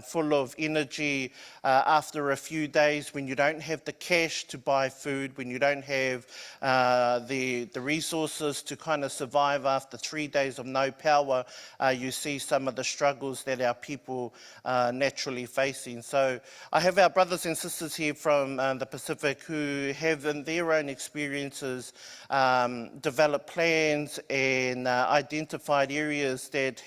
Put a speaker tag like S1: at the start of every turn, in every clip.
S1: full of energy after a few days, when you don't have the cash to buy food, when you don't have the resources to kind of survive after 3 days of no power, you see some of the struggles that our people are naturally facing. So I have our brothers and sisters here from the Pacific who have in their own experiences developed plans and identified areas that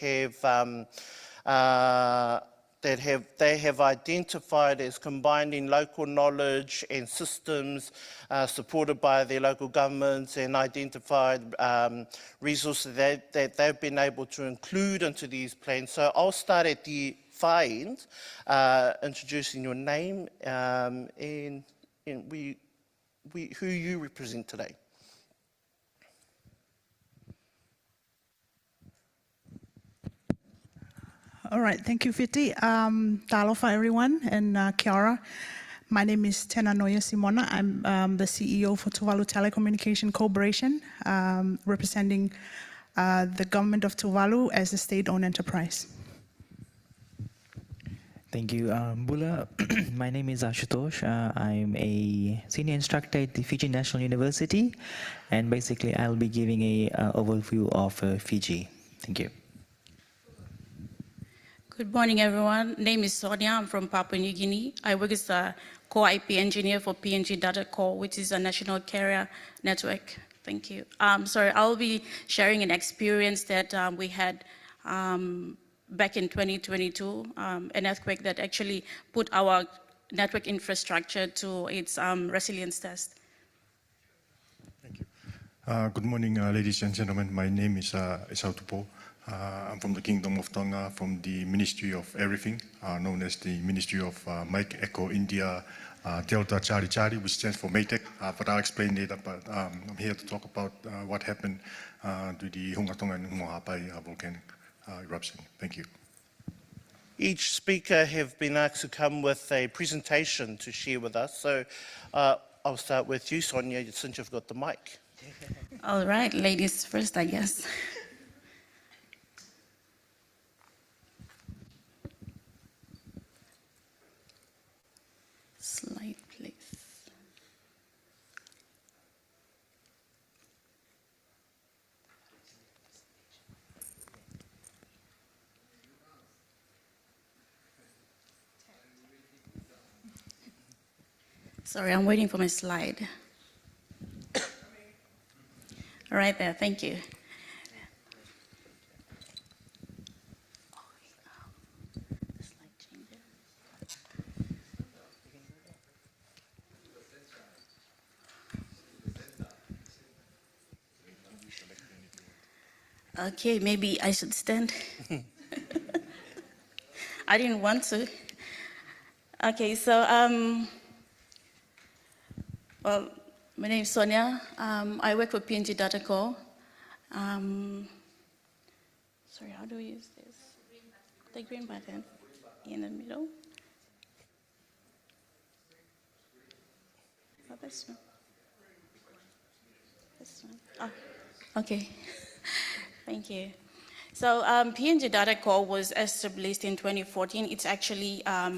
S1: they have identified as combining local knowledge and systems supported by their local governments, and identified resources that they've been able to include into these plans. So I'll start at the far end, introducing your name and who you represent today.
S2: All right, thank you, Fiti. Talofa, everyone, and kia ora. My name is Tena Noia Simona. I'm the CEO for Tuvalu Telecommunication Corporation, representing the government of Tuvalu as a state-owned enterprise.
S3: Thank you, Bula. My name is Ashutosh. I'm a senior instructor at the Fiji National University, and basically I'll be giving a overview of Fiji. Thank you.
S4: Good morning, everyone. Name is Sonia. I'm from Papua New Guinea. I work as a core IP engineer for PNG Data Core, which is a national carrier network. Thank you. Sorry, I'll be sharing an experience that we had back in 2022, an earthquake that actually put our network infrastructure to its resilience test.
S5: Thank you. Good morning, ladies and gentlemen. My name is Esau Tupo. I'm from the Kingdom of Tonga, from the Ministry of Everything, known as the Ministry of Mike Echo India Delta Charlie Charlie, which stands for MATEC, but I'll explain later. But I'm here to talk about what happened to the Hunga Tonga and Moapai volcanic eruption. Thank you.
S1: Each speaker have been asked to come with a presentation to share with us. So I'll start with you, Sonia, since you've got the mic.
S4: All right, ladies first, I guess. Slide, please. Sorry, I'm waiting for my slide. All right there, thank you. Okay, maybe I should stand. I didn't want to. Okay, so well, my name is Sonia. I work for PNG Data Core. Sorry, how do we use this? The green button in the middle. Oh, this one. This one. Oh, okay. Thank you. So PNG Data Core was established in 2014. It's actually a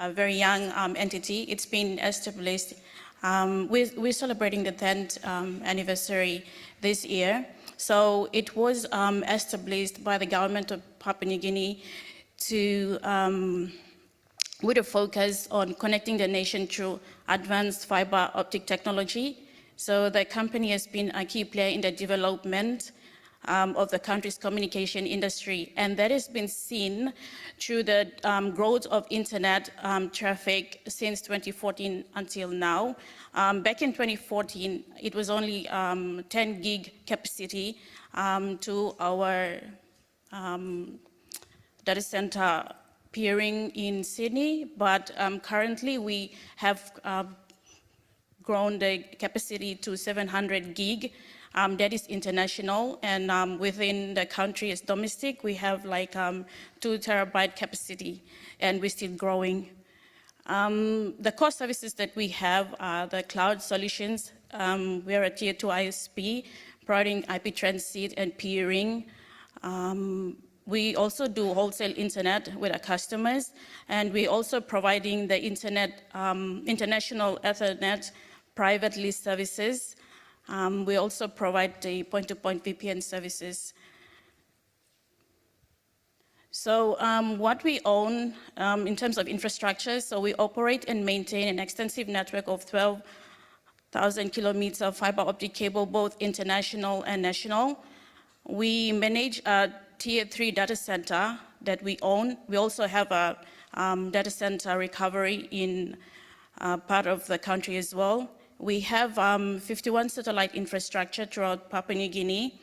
S4: very young entity. It's been established. We're celebrating the 10th anniversary this year. So it was established by the government of Papua New Guinea to, with a focus on connecting the nation through advanced fiber optic technology. So the company has been a key player in the development of the country's communication industry, and that has been seen through the growth of internet traffic since 2014 until now. Back in 2014, it was only 10 gig capacity to our data center peering in Sydney, but currently we have grown the capacity to 700 gig. That is international, and within the country as domestic, we have like 2 terabyte capacity, and we're still growing. The core services that we have are the cloud solutions. We are a tier 2 ISP, providing IP transit and peering. We also do wholesale internet with our customers, and we also providing the internet, international Ethernet private list services. We also provide the point-to-point VPN services. So what we own in terms of infrastructure, so we operate and maintain an extensive network of 12,000 kilometers of fiber optic cable, both international and national. We manage a Tier 3 data center that we own. We also have a data center recovery in part of the country as well. We have 51 satellite infrastructure throughout Papua New Guinea.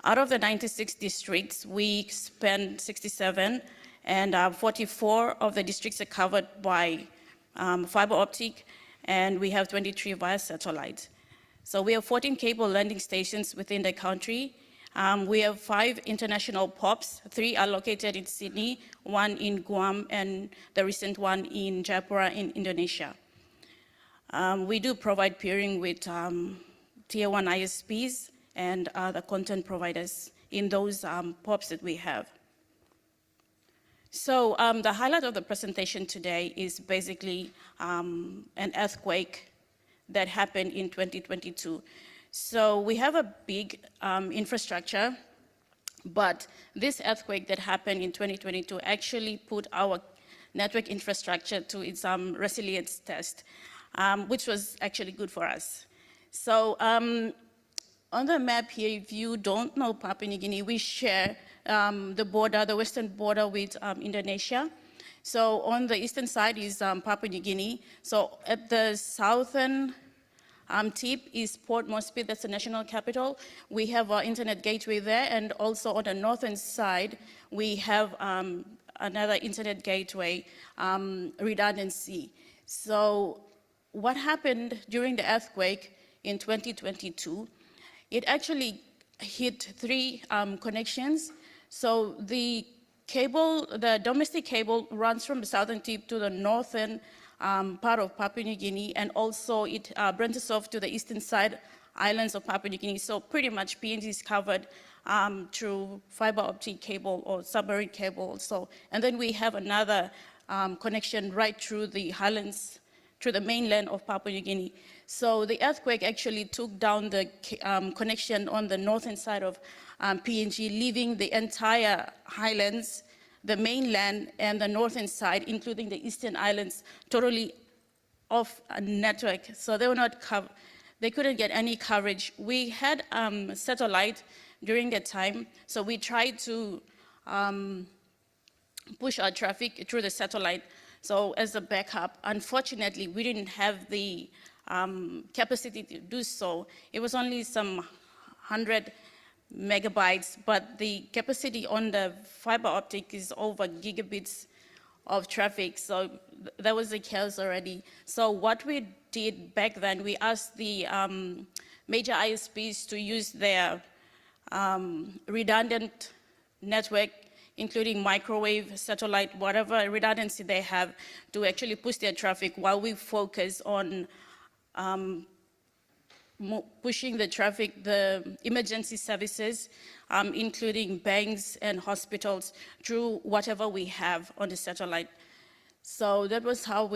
S4: Out of the 96 districts, we span 67, and 44 of the districts are covered by fiber optic, and we have 23 via satellite. So we have 14 cable landing stations within the country. We have 5 international POPs. 3 are located in Sydney, 1 in Guam, and the recent one in Jayapura in Indonesia. We do provide peering with Tier 1 ISPs and other content providers in those POPs that we have. So the highlight of the presentation today is basically an earthquake that happened in 2022. So we have a big infrastructure, but this earthquake that happened in 2022 actually put our network infrastructure to its resilience test, which was actually good for us. So on the map here, if you don't know Papua New Guinea, we share the border, the western border with Indonesia. So on the eastern side is Papua New Guinea. So at the southern tip is Port Moresby, that's the national capital. We have our internet gateway there, and also on the northern side, we have another internet gateway, redundancy. So what happened during the earthquake in 2022, it actually hit 3 connections. So the cable, the domestic cable runs from the southern tip to the northern part of Papua New Guinea, and also it branches off to the eastern side islands of Papua New Guinea. So pretty much PNG is covered through fiber optic cable or submarine cable. So, and then we have another connection right through the highlands, through the mainland of Papua New Guinea. So the earthquake actually took down the connection on the northern side of PNG, leaving the entire highlands, the mainland, and the northern side, including the eastern islands, totally off a network. So they were not they couldn't get any coverage. We had satellite during that time, so we tried to push our traffic through the satellite. So as a backup, unfortunately, we didn't have the capacity to do so. It was only some 100 megabytes, but the capacity on the fiber optic is over gigabits of traffic, so that was the case already. So what we did back then, we asked the major ISPs to use their redundant network, including microwave, satellite, whatever redundancy they have, to actually push their traffic while we focus on pushing the traffic, the emergency services, including banks and hospitals, through whatever we have on the satellite. So that was how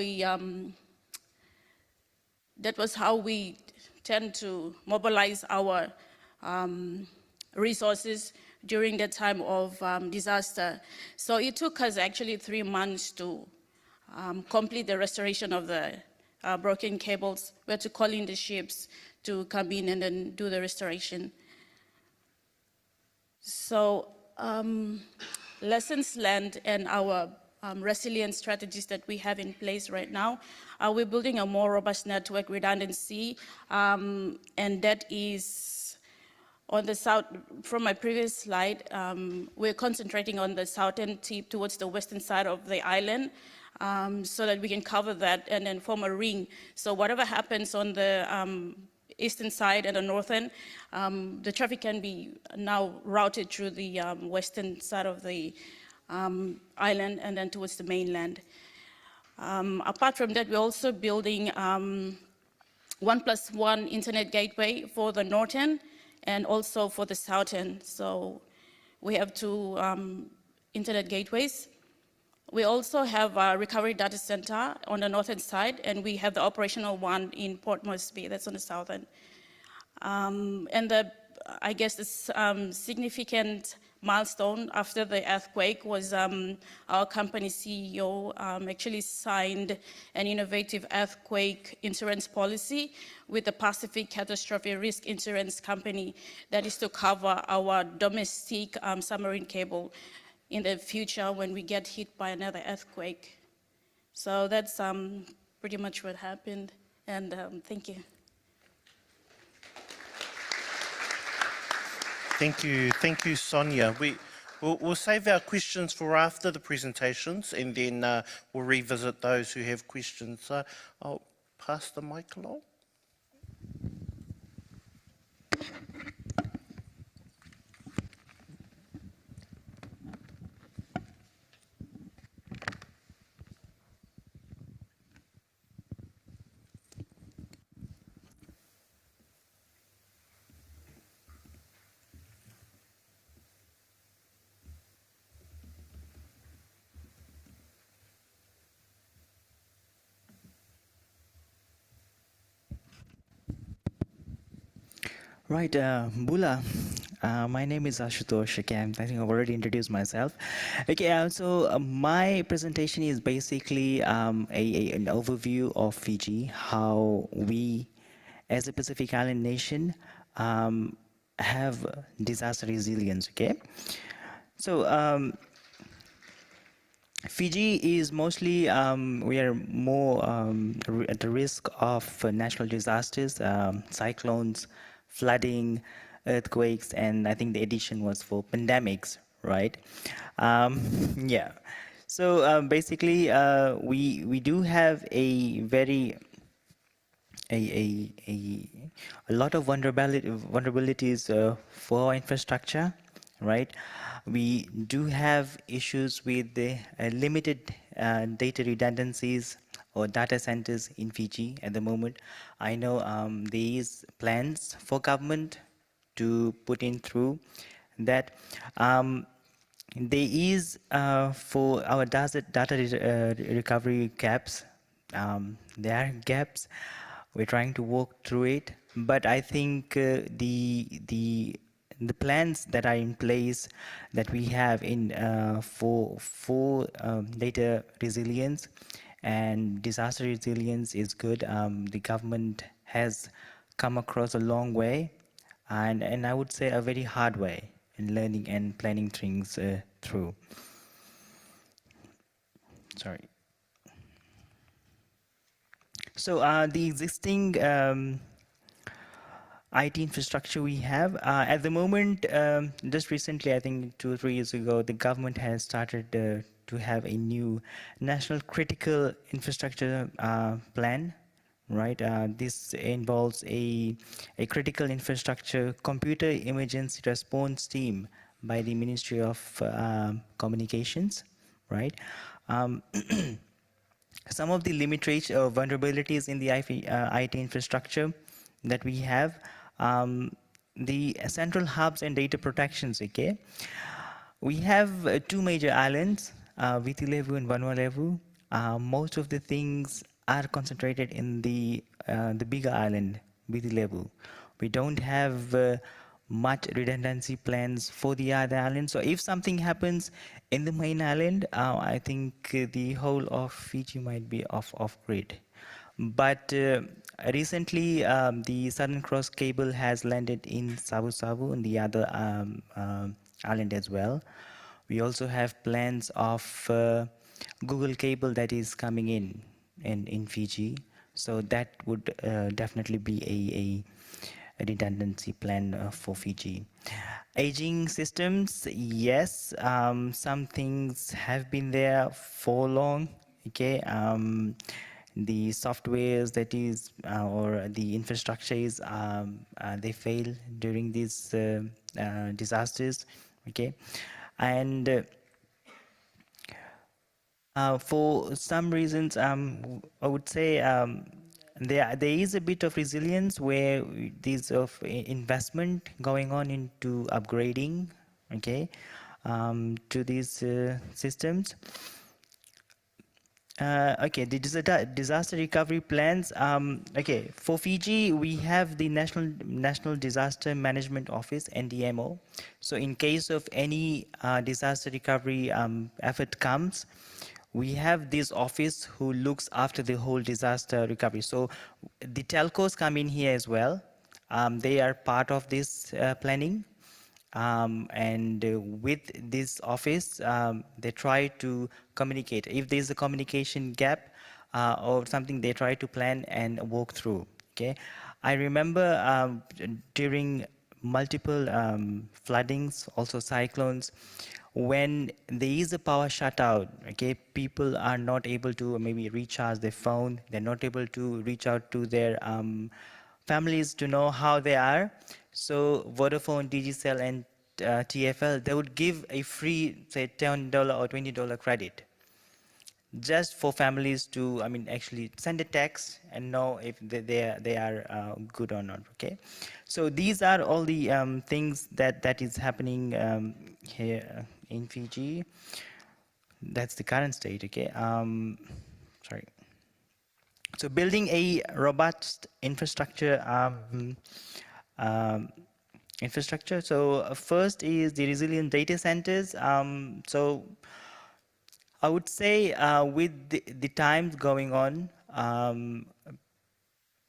S4: we tend to mobilize our resources during the time of disaster. So it took us actually 3 months to complete the restoration of the broken cables. We had to call in the ships to come in and then do the restoration. So lessons learned and our resilience strategies that we have in place right now, we're building a more robust network redundancy, and that is on the south. From my previous slide, we're concentrating on the southern tip towards the western side of the island, so that we can cover that and then form a ring. So whatever happens on the eastern side and the northern, the traffic can be now routed through the western side of the island and then towards the mainland. Apart from that, we're also building 1+1 internet gateway for the northern and also for the southern. So we have to internet gateways. We also have a recovery data center on the northern side, and we have the operational one in Port Moresby, that's on the southern. And I guess the significant milestone after the earthquake was our company CEO actually signed an innovative earthquake insurance policy with the Pacific Catastrophe Risk Insurance Company that is to cover our domestic submarine cable in the future when we get hit by another earthquake. So that's pretty much what happened, and thank you.
S1: Thank you, Sonia. We'll save our questions for after the presentations, and then we'll revisit those who have questions. So I'll pass the mic along.
S3: Right, Bula. My name is Ashutosh. Okay, I think I've already introduced myself. Okay, so my presentation is basically an overview of Fiji, how we, as a Pacific Island nation, have disaster resilience. Okay, so Fiji is mostly, we are more at the risk of natural disasters, cyclones, flooding, earthquakes, and I think the addition was for pandemics, right? Yeah. So basically, we do have a very a lot of vulnerabilities for our infrastructure, right? We do have issues with the limited data redundancies or data centers in Fiji at the moment. I know there is plans for government to put in through that. There is for our data recovery gaps, there are gaps. We're trying to work through it, but I think the plans that are in place that we have in for data resilience and disaster resilience is good. The government has come across a long way, and I would say a very hard way in learning and planning things through. Sorry. So the existing IT infrastructure we have at the moment, just recently, I think 2 or 3 years ago, the government has started to have a new national critical infrastructure plan, right? This involves a critical infrastructure computer emergency response team by the Ministry of Communications, right? Some of the limitations or vulnerabilities in the IT infrastructure that we have, the central hubs and data protections, okay? We have 2 major islands, Viti Levu and Vanua Levu. Most of the things are concentrated in the bigger island, Viti Levu. We don't have much redundancy plans for the other islands. So if something happens in the main island, I think the whole of Fiji might be off grid. But recently, the Southern Cross cable has landed in Savu Savu and the other island as well. We also have plans of Google cable that is coming in Fiji. So that would definitely be a redundancy plan for Fiji. Aging systems, yes, some things have been there for long, okay? The softwares that is, or the infrastructure is, they fail during these disasters, okay? And for some reasons, I would say there is a bit of resilience where there's of investment going on into upgrading, okay? to these systems. Okay, the disaster recovery plans. Okay, for Fiji, we have the National Disaster Management Office, NDMO. So in case of any disaster recovery effort comes, we have this office who looks after the whole disaster recovery. So the telcos come in here as well. They are part of this planning. And with this office, they try to communicate. If there's a communication gap or something, they try to plan and work through. Okay, I remember during multiple floodings, also cyclones, when there is a power shutout, okay, people are not able to maybe recharge their phone. They're not able to reach out to their families to know how they are. So Vodafone, Digicel, and TFL, they would give a free, say, $10 or $20 credit, just for families to, I mean, actually send a text and know if they are good or not. Okay, so these are all the things that is happening here in Fiji. That's the current state. Okay, sorry. So building a robust infrastructure. Infrastructure. So first is the resilient data centers. So I would say with the times going on,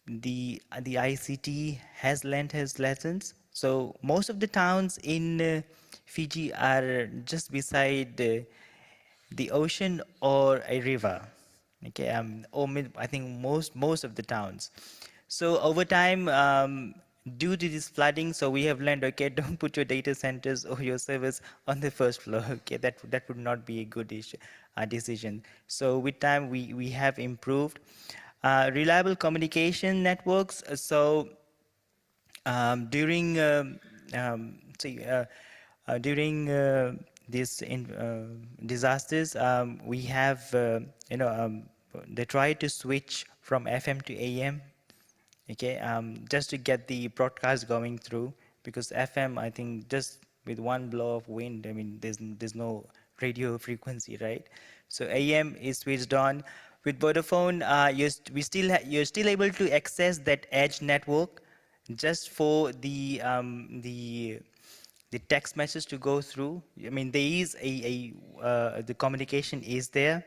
S3: the ICT has learned his lessons. So most of the towns in Fiji are just beside the ocean or a river. Okay, I think most of the towns. So over time, due to this flooding, so we have learned, okay, don't put your data centers or your servers on the first floor. Okay, that would not be a good decision. So with time, we have improved reliable communication networks. So during these disasters, we have they try to switch from FM to AM. Okay, just to get the broadcast going through, because FM, I think, just with one blow of wind, I mean, there's no radio frequency, right? So AM is switched on. With Vodafone, you're still able to access that edge network, just for the text message to go through. I mean, there is the communication is there,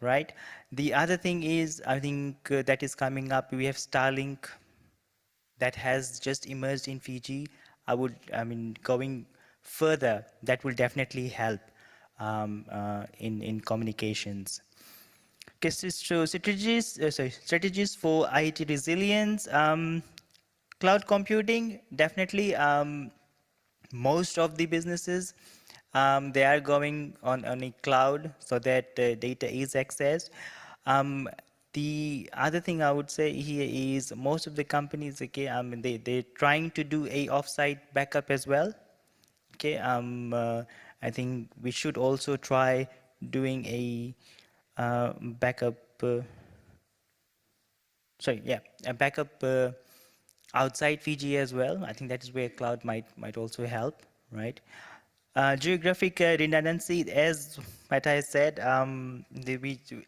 S3: right? The other thing is, I think that is coming up. We have Starlink that has just emerged in Fiji. I mean, going further, that will definitely help in communications. Okay, so strategies for IT resilience. Cloud computing, definitely. Most of the businesses, they are going on a cloud so that data is accessed. The other thing I would say here is most of the companies, okay, they're trying to do a offsite backup as well. Okay, I think we should also try doing a backup. A backup outside Fiji as well. I think that is where cloud might also help, right? Geographic redundancy, as Matthias said,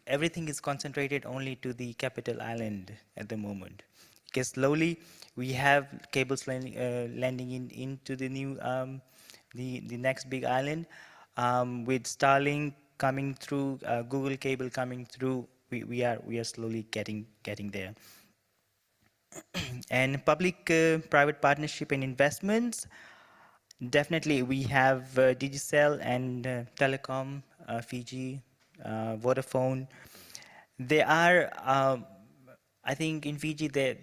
S3: everything is concentrated only to the capital island at the moment. Okay, slowly we have cables landing into the new the next big island, with Starlink coming through, Google cable coming through. We are slowly getting there. And public-private partnership and investments. Definitely, we have Digicel and Telecom, Fiji, Vodafone. They are, I think, in Fiji they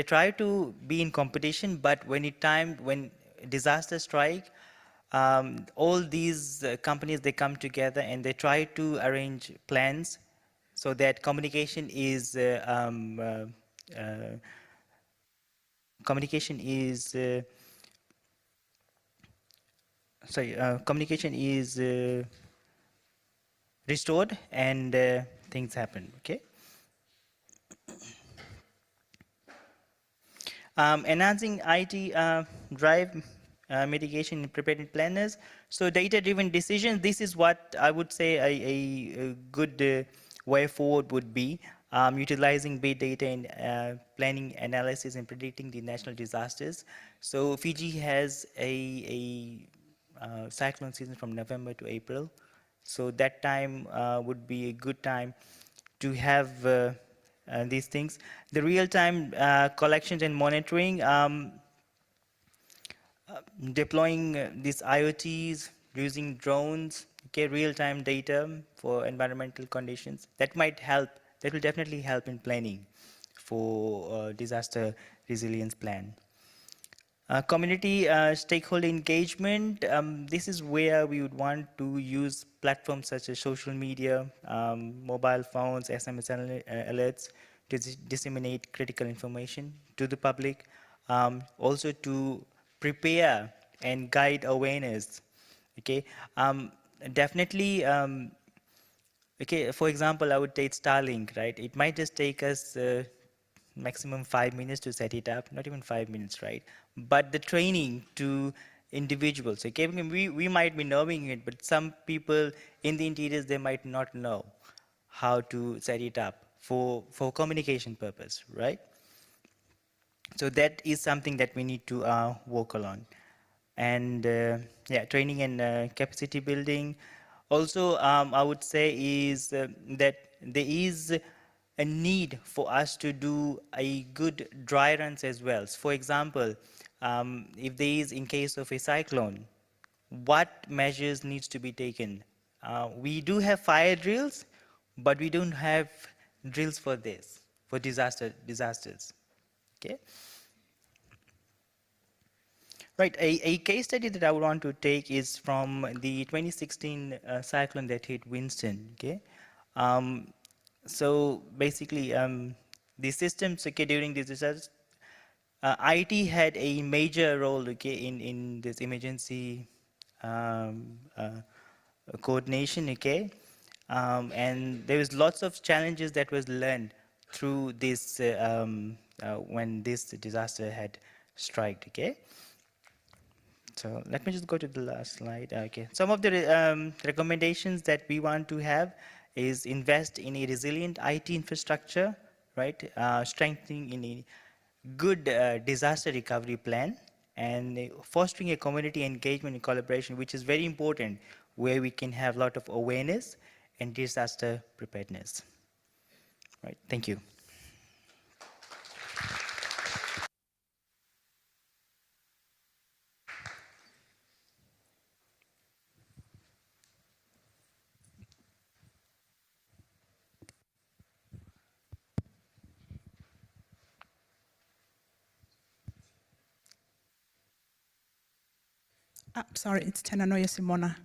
S3: try to be in competition, but when disaster strike, all these companies, they come together and they try to arrange plans so that communication is restored and things happen. Okay. Enhancing IT drive. mitigation and preparedness planners. So data-driven decisions, this is what I would say a good way forward would be, utilizing big data in planning, analysis, and predicting the national disasters. So Fiji has a cyclone season from November to April. So that time would be a good time to have these things. The real-time collections and monitoring, deploying these IoTs, using drones, okay, real-time data for environmental conditions, that might help, that will definitely help in planning for disaster resilience plan. Community stakeholder engagement, this is where we would want to use platforms such as social media, mobile phones, SMS alerts to disseminate critical information to the public, also to prepare and guide awareness, okay? Definitely, okay, for example, I would take Starlink, right? It might just take us maximum 5 minutes to set it up, not even 5 minutes, right? But the training to individuals, okay, we might be knowing it, but some people in the interiors, they might not know how to set it up for communication purpose, right? So that is something that we need to work on. And yeah, training and capacity building. Also, I would say is that there is a need for us to do a good dry runs as well. For example, if there is, in case of a cyclone, what measures needs to be taken? We do have fire drills, but we don't have drills for this, for disasters, okay? Right, a case study that I would want to take is from the 2016 cyclone that hit Winston, okay? So basically, the systems, okay, during this disaster, IT had a major role, okay, in this emergency coordination, okay? And there was lots of challenges that was learned through this when this disaster had struck, okay? So let me just go to the last slide. Okay, some of the recommendations that we want to have is invest in a resilient IT infrastructure, right? Strengthening in a good disaster recovery plan, and fostering a community engagement and collaboration, which is very important, where we can have a lot of awareness and disaster preparedness. Right, thank you.
S2: Sorry, it's Tenanoia Simona.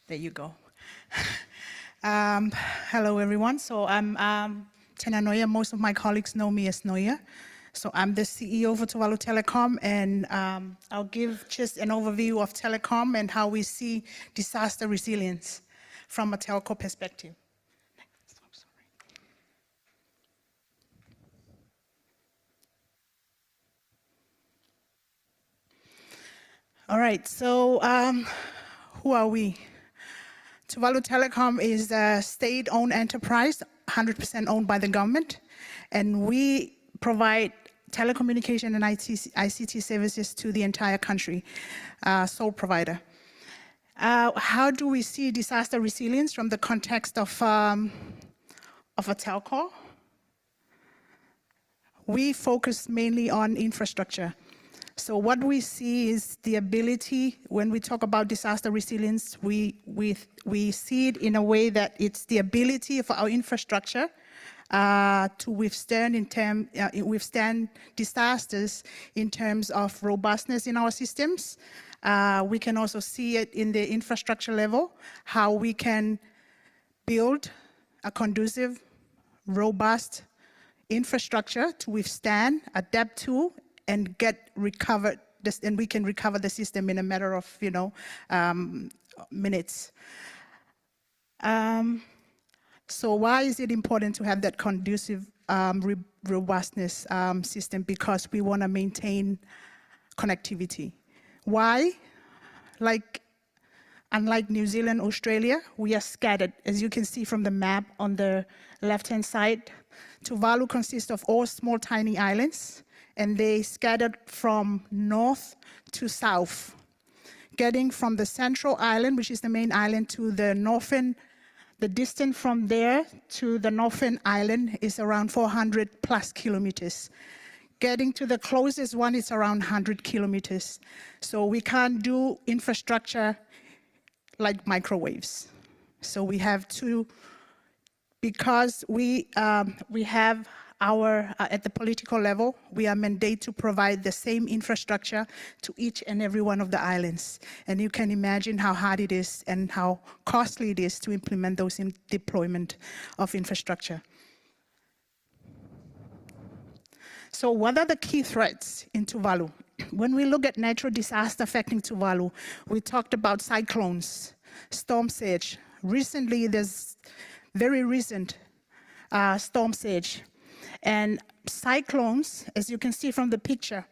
S2: There you go. Hello, everyone. So I'm Tenanoia. Most of my colleagues know me as Noia. So I'm the CEO for Tuvalu Telecom, and I'll give just an overview of telecom and how we see disaster resilience from a telco perspective. All right, so who are we? Tuvalu Telecom is a state-owned enterprise, 100% owned by the government, and we provide telecommunication and ICT services to the entire country, sole provider. How do we see disaster resilience from the context of a telco? We focus mainly on infrastructure. So what we see is the ability, when we talk about disaster resilience, we see it in a way that it's the ability of our infrastructure to withstand disasters in terms of robustness in our systems. We can also see it in the infrastructure level, how we can build a conducive, robust infrastructure to withstand, adapt to, and get recovered, and we can recover the system in a matter of, minutes. So why is it important to have that conducive robustness system? Because we want to maintain connectivity. Why? Unlike New Zealand, Australia, we are scattered. As you can see from the map on the left-hand side, Tuvalu consists of all small, tiny islands, and they scattered from north to south. Getting from the central island, which is the main island, to the northern, the distance from there to the northern island is around 400 plus kilometers. Getting to the closest one is around 100 kilometers. So we can't do infrastructure like microwaves. So we have to, because we have our, at the political level, we are mandated to provide the same infrastructure to each and every one of the islands. And you can imagine how hard it is and how costly it is to implement those in deployment of infrastructure. So what are the key threats in Tuvalu? When we look at natural disaster affecting Tuvalu, we talked about cyclones, storm surge. Recently, there's very recent storm surge. And cyclones, as you can see from the picture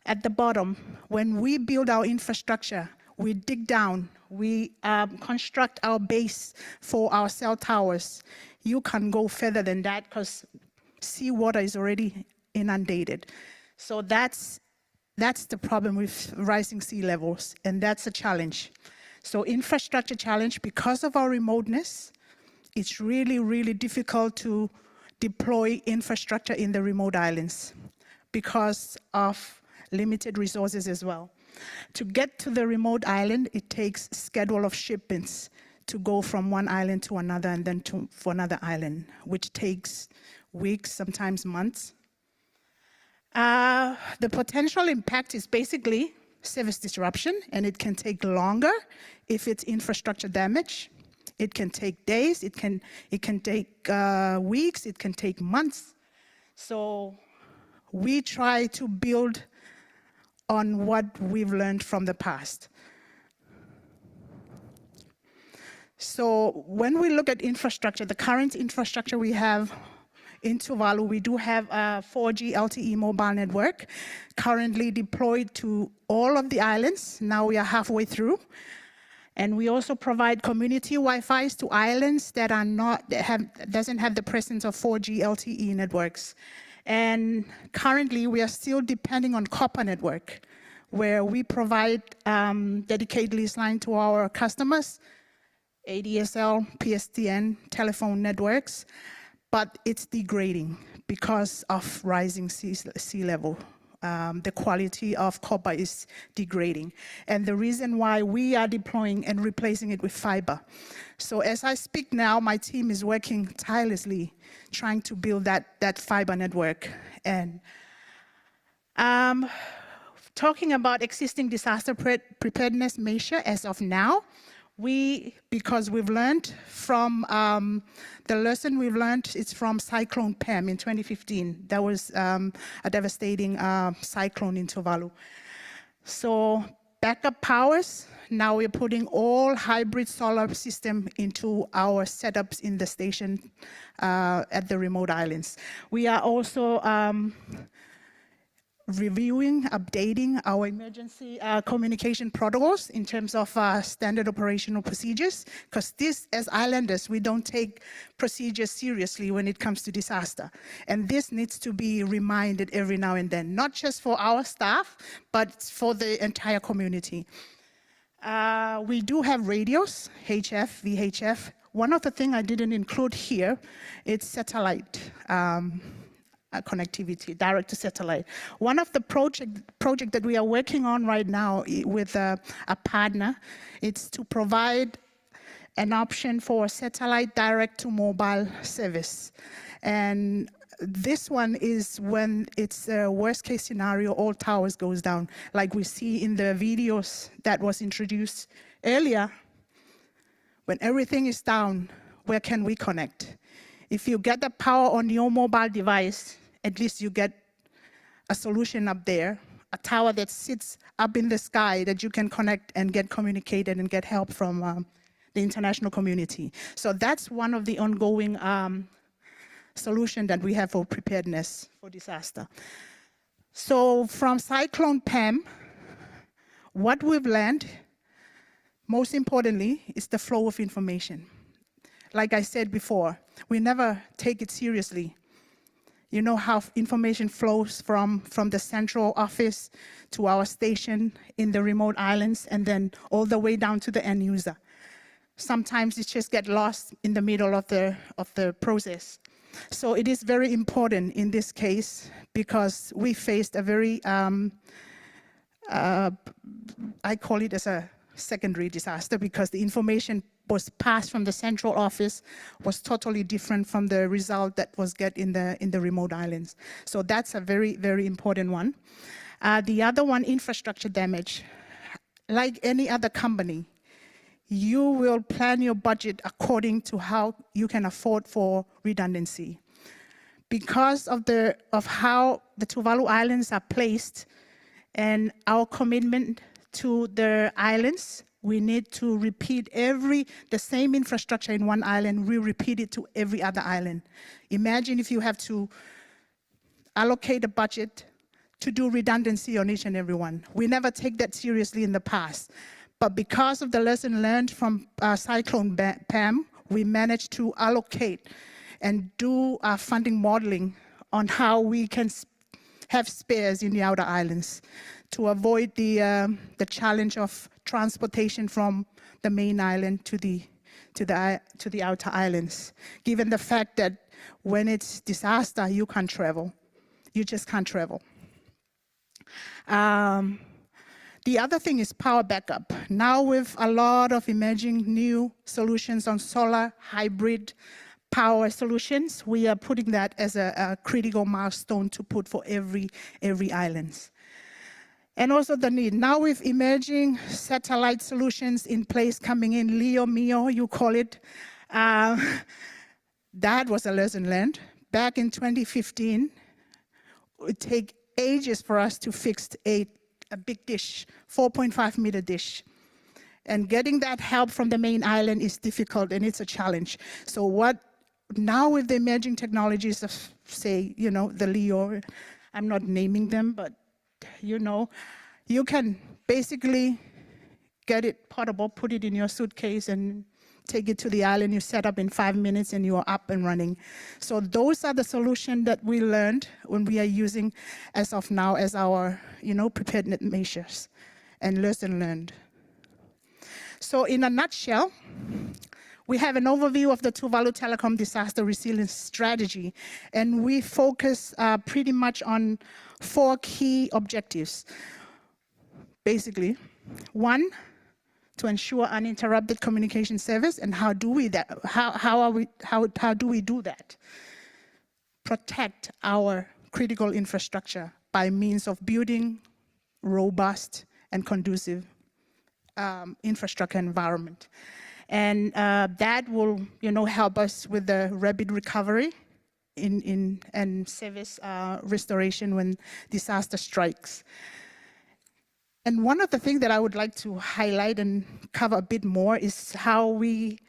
S2: at the bottom, when we build our infrastructure, we dig down, we construct our base for our cell towers. You can go further than that because seawater is already inundated. So that's the problem with rising sea levels, and that's a challenge. So infrastructure challenge, because of our remoteness, it's really, really difficult to deploy infrastructure in the remote islands because of limited resources as well. To get to the remote island, it takes schedule of shipments to go from one island to another and then for another island, which takes weeks, sometimes months. The potential impact is basically service disruption, and it can take longer if it's infrastructure damage. It can take days, it can take weeks, it can take months. So we try to build on what we've learned from the past. So when we look at infrastructure, the current infrastructure we have in Tuvalu, we do have a 4G LTE mobile network currently deployed to all of the islands. Now we are halfway through. And we also provide community Wi-Fi's to islands that are doesn't have the presence of 4G LTE networks. And currently we are still depending on copper network, where we provide dedicated lease line to our customers, ADSL, PSTN, telephone networks, but it's degrading because of rising sea level. The quality of copper is degrading. And the reason why we are deploying and replacing it with fiber. So as I speak now, my team is working tirelessly trying to build that fiber network. And talking about existing disaster preparedness measure as of now, because we've learned from the lesson we've learned, it's from Cyclone Pam in 2015. That was a devastating cyclone in Tuvalu. So backup powers, now we're putting all hybrid solar system into our setups in the station at the remote islands. We are also reviewing, updating our emergency communication protocols in terms of standard operational procedures, because this, as islanders, we don't take procedures seriously when it comes to disaster. And this needs to be reminded every now and then, not just for our staff, but for the entire community. We do have radios, HF, VHF. One of the things I didn't include here, it's satellite. Connectivity, direct to satellite. One of the project that we are working on right now with a partner, it's to provide an option for satellite direct to mobile service. And this one is when it's a worst case scenario, all towers goes down. Like we see in the videos that was introduced earlier, when everything is down, where can we connect? If you get the power on your mobile device, at least you get a solution up there, a tower that sits up in the sky that you can connect and get communicated and get help from the international community. So that's one of the ongoing solutions that we have for preparedness for disaster. So from Cyclone Pam, what we've learned, most importantly, is the flow of information. Like I said before, we never take it seriously. You know how information flows from the central office to our station in the remote islands and then all the way down to the end user. Sometimes it just gets lost in the middle of the process. So it is very important in this case because we faced a very, I call it as a secondary disaster because the information was passed from the central office was totally different from the result that was get in the remote islands. So that's a very, very important one. The other one, infrastructure damage. Like any other company, you will plan your budget according to how you can afford for redundancy. Because of how the Tuvalu Islands are placed and our commitment to the islands, we need to repeat the same infrastructure in one island, we repeat it to every other island. Imagine if you have to allocate a budget to do redundancy on each and every one. We never take that seriously in the past. But because of the lesson learned from Cyclone Pam, we managed to allocate and do funding modeling on how we can have spares in the outer islands to avoid the challenge of transportation from the main island to the outer islands. Given the fact that when it's disaster, you can't travel. You just can't travel. The other thing is power backup. Now with a lot of emerging new solutions on solar, hybrid power solutions, we are putting that as a critical milestone to put for every island. And also the need. Now with emerging satellite solutions in place coming in, LEO, MEO, you call it, that was a lesson learned. Back in 2015, it would take ages for us to fix a big dish, 4.5 meter dish. And getting that help from the main island is difficult and it's a challenge. So now with the emerging technologies of, say, the LEO, I'm not naming them, but you can basically get it portable, put it in your suitcase and take it to the island, you set up in 5 minutes and you're up and running. So those are the solutions that we learned when we are using as of now as our preparedness measures and lesson learned. So in a nutshell, we have an overview of the Tuvalu Telecom Disaster Resilience Strategy, and we focus pretty much on 4 key objectives. Basically, 1, to ensure uninterrupted communication service, and how do we do that? Protect our critical infrastructure by means of building robust and conducive infrastructure environment. And that will, help us with the rapid recovery and service restoration when disaster strikes. And one of the things that I would like to highlight and cover a bit more is how we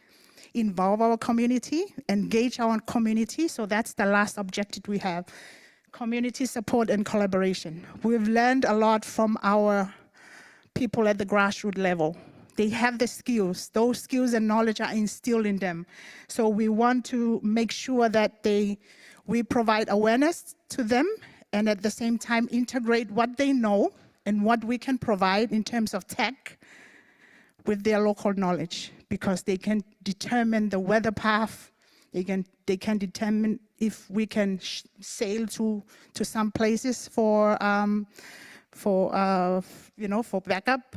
S2: involve our community, engage our community. So that's the last objective we have, community support and collaboration. We've learned a lot from our people at the grassroots level. They have the skills. Those skills and knowledge are instilled in them. So we want to make sure that we provide awareness to them and at the same time integrate what they know and what we can provide in terms of tech with their local knowledge, because they can determine the weather path. They can determine if we can sail to some places for backup.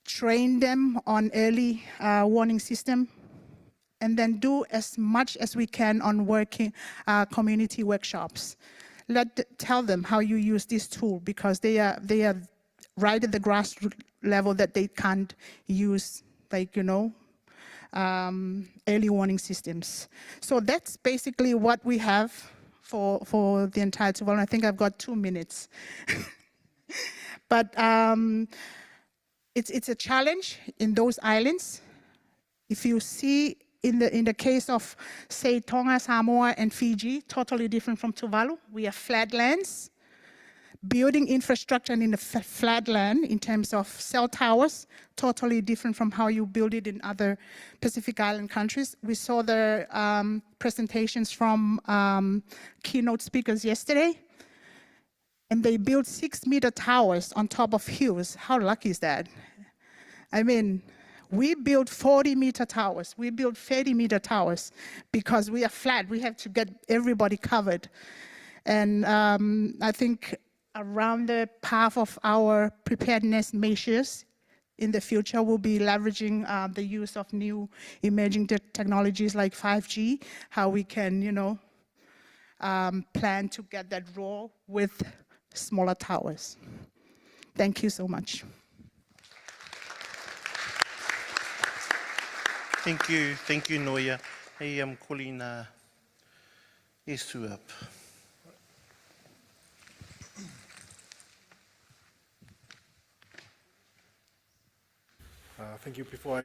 S2: Train them on early warning system, and then do as much as we can on working community workshops. Tell them how you use this tool, because they are right at the grassroots level that they can't use, early warning systems. So that's basically what we have for the entire Tuvalu. I think I've got 2 minutes. But it's a challenge in those islands. If you see in the case of, say, Tonga, Samoa, and Fiji, totally different from Tuvalu. We are flatlands, building infrastructure in the flat land in terms of cell towers, totally different from how you build it in other Pacific Island countries. We saw the presentations from keynote speakers yesterday, and they built 6-meter towers on top of hills. How lucky is that? I mean, we built 40-meter towers. We built 30-meter towers because we are flat. We have to get everybody covered. And I think around the path of our preparedness measures in the future, we'll be leveraging the use of new emerging technologies like 5G, how we can, plan to get that role with smaller towers. Thank you so much.
S1: Thank you, Noia. Hey, I'm calling Esu up.
S5: Thank you. Before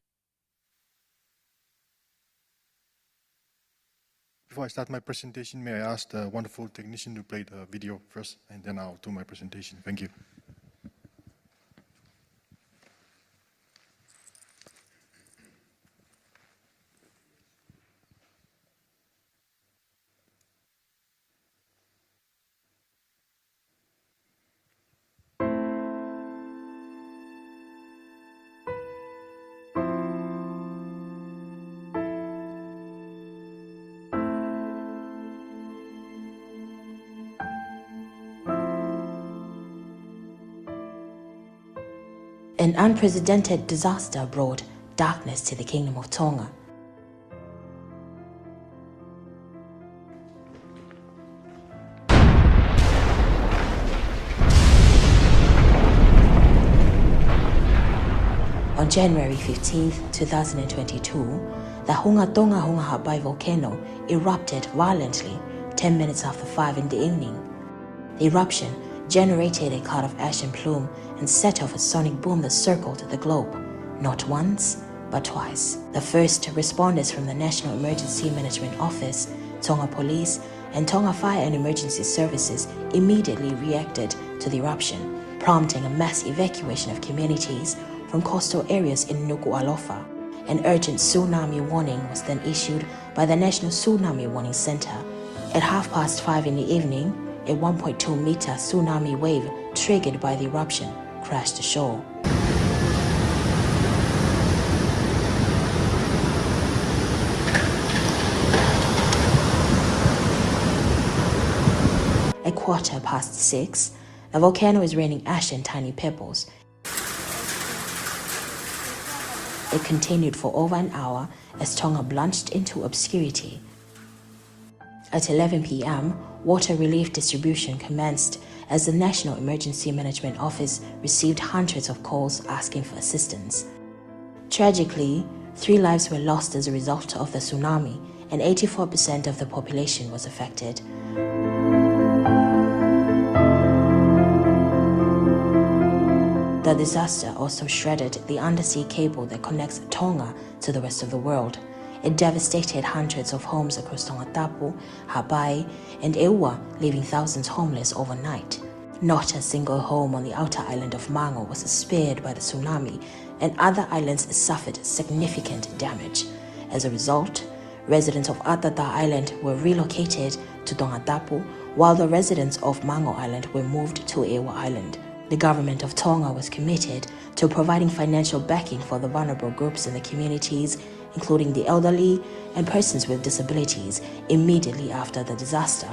S5: I start my presentation, may I ask the wonderful technician to play the video first, and then I'll do my presentation. Thank you.
S6: An unprecedented disaster brought darkness to the Kingdom of Tonga. On January 15, 2022, the Hunga Tonga Hunga Hapai volcano erupted violently 10 minutes after 5 in the evening. The eruption generated a cloud of ash and plume and set off a sonic boom that circled the globe, not once, but twice. The first responders from the National Emergency Management Office, Tonga Police, and Tonga Fire and Emergency Services immediately reacted to the eruption, prompting a mass evacuation of communities from coastal areas in Nuku'alofa. An urgent tsunami warning was then issued by the National Tsunami Warning Center. At 5:30 in the evening, a 1.2-meter tsunami wave triggered by the eruption crashed ashore. At 6:15, the volcano is raining ash and tiny pebbles. It continued for over an hour as Tonga plunged into obscurity. At 11 p.m., water relief distribution commenced as the National Emergency Management Office received hundreds of calls asking for assistance. Tragically, 3 lives were lost as a result of the tsunami, and 84% of the population was affected. The disaster also shredded the undersea cable that connects Tonga to the rest of the world. It devastated hundreds of homes across Tongatapu, Hawaii, and Eua, leaving thousands homeless overnight. Not a single home on the outer island of Mango was spared by the tsunami, and other islands suffered significant damage. As a result, residents of Atata Island were relocated to Tongatapu, while the residents of Mango Island were moved to Eua Island. The government of Tonga was committed to providing financial backing for the vulnerable groups in the communities, including the elderly and persons with disabilities, immediately after the disaster.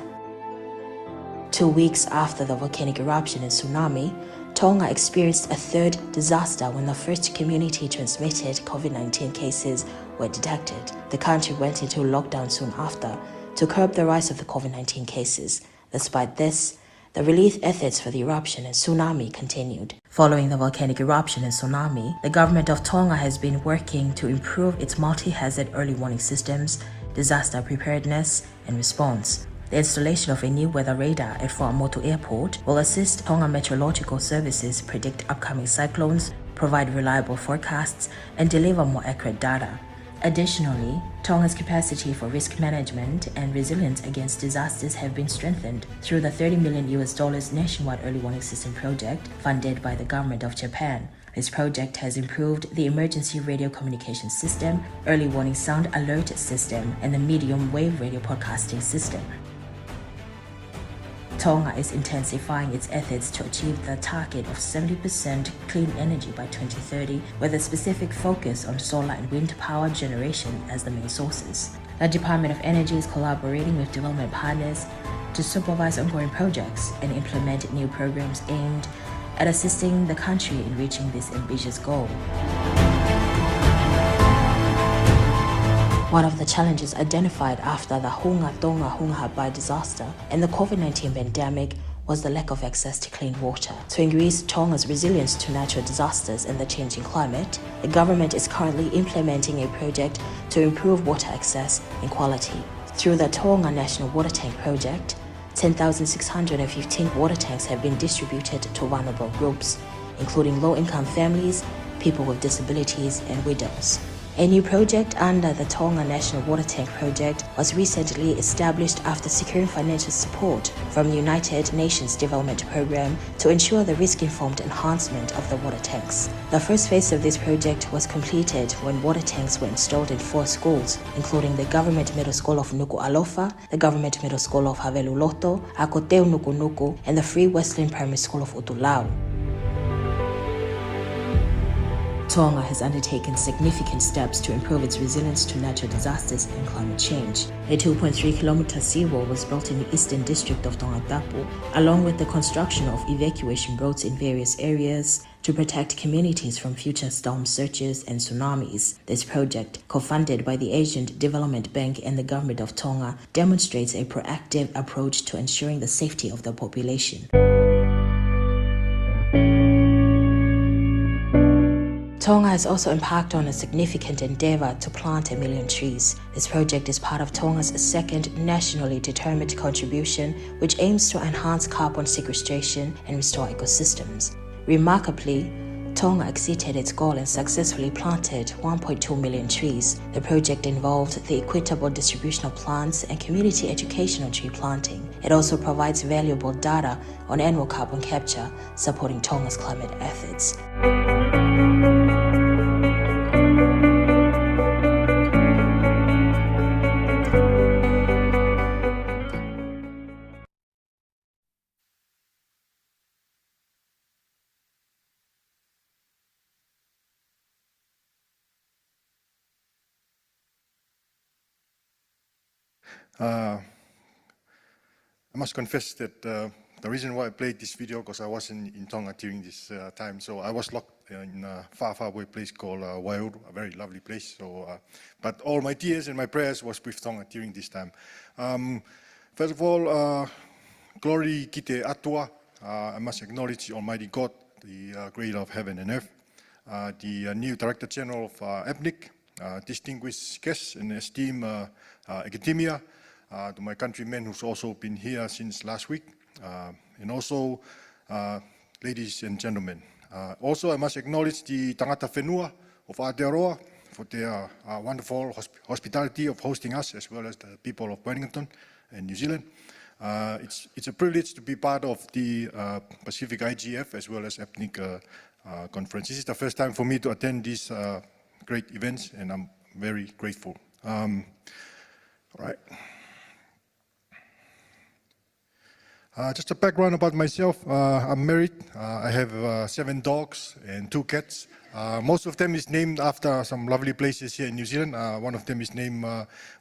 S6: 2 weeks after the volcanic eruption and tsunami, Tonga experienced a third disaster when the first community-transmitted COVID-19 cases were detected. The country went into lockdown soon after to curb the rise of the COVID-19 cases. Despite this, the relief efforts for the eruption and tsunami continued. Following the volcanic eruption and tsunami, the government of Tonga has been working to improve its multi-hazard early warning systems, disaster preparedness, and response. The installation of a new weather radar at Fuamotu Airport will assist Tonga Meteorological Services predict upcoming cyclones, provide reliable forecasts, and deliver more accurate data. Additionally, Tonga's capacity for risk management and resilience against disasters have been strengthened through the $30 million nationwide early warning system project funded by the government of Japan. This project has improved the emergency radio communication system, early warning sound alert system, and the medium wave radio podcasting system. Tonga is intensifying its efforts to achieve the target of 70% clean energy by 2030, with a specific focus on solar and wind power generation as the main sources. The Department of Energy is collaborating with development partners to supervise ongoing projects and implement new programs aimed at assisting the country in reaching this ambitious goal. One of the challenges identified after the Hunga Tonga Hunga Habai disaster and the COVID-19 pandemic was the lack of access to clean water. To increase Tonga's resilience to natural disasters and the changing climate, the government is currently implementing a project to improve water access and quality. Through the Tonga National Water Tank Project, 10,615 water tanks have been distributed to vulnerable groups, including low-income families, people with disabilities, and widows. A new project under the Tonga National Water Tank Project was recently established after securing financial support from the United Nations Development Programme to ensure the risk-informed enhancement of the water tanks. The first phase of this project was completed when water tanks were installed in 4 schools, including the Government Middle School of Nuku Alofa, the Government Middle School of Haveluloto, Akoteu Nuku Nuku, and the Free Wesleyan Primary School of Utulau. Tonga has undertaken significant steps to improve its resilience to natural disasters and climate change. A 2.3-kilometer seawall was built in the eastern district of Tonga Tapu, along with the construction of evacuation roads in various areas to protect communities from future storm surges and tsunamis. This project, co-funded by the Asian Development Bank and the government of Tonga, demonstrates a proactive approach to ensuring the safety of the population. Tonga has also embarked on a significant endeavor to plant 1 million trees. This project is part of Tonga's second nationally determined contribution, which aims to enhance carbon sequestration and restore ecosystems. Remarkably, Tonga exceeded its goal and successfully planted 1.2 million trees. The project involved the equitable distribution of plants and community educational tree planting. It also provides valuable data on annual carbon capture, supporting Tonga's climate efforts.
S5: I must confess that the reason why I played this video because I wasn't in Tonga during this time, so I was locked in a far away place called Waiuru, a very lovely place. So, but all my tears and my prayers was with Tonga during this time. First of all, glory kite atua. I must acknowledge Almighty God, the creator of heaven and earth, the new Director General of EPNIC, distinguished guests and esteemed academia, to my countrymen who's also been here since last week, and also ladies and gentlemen. Also, I must acknowledge the Tangata Whenua of Aotearoa for their wonderful hospitality of hosting us, as well as the people of Wellington and New Zealand. It's a privilege to be part of the Pacific IGF as well as EPNIC conference. This is the first time for me to attend these great events, and I'm very grateful. All right. Just a background about myself. I'm married. I have 7 dogs and 2 cats. Most of them is named after some lovely places here in New Zealand. One of them is named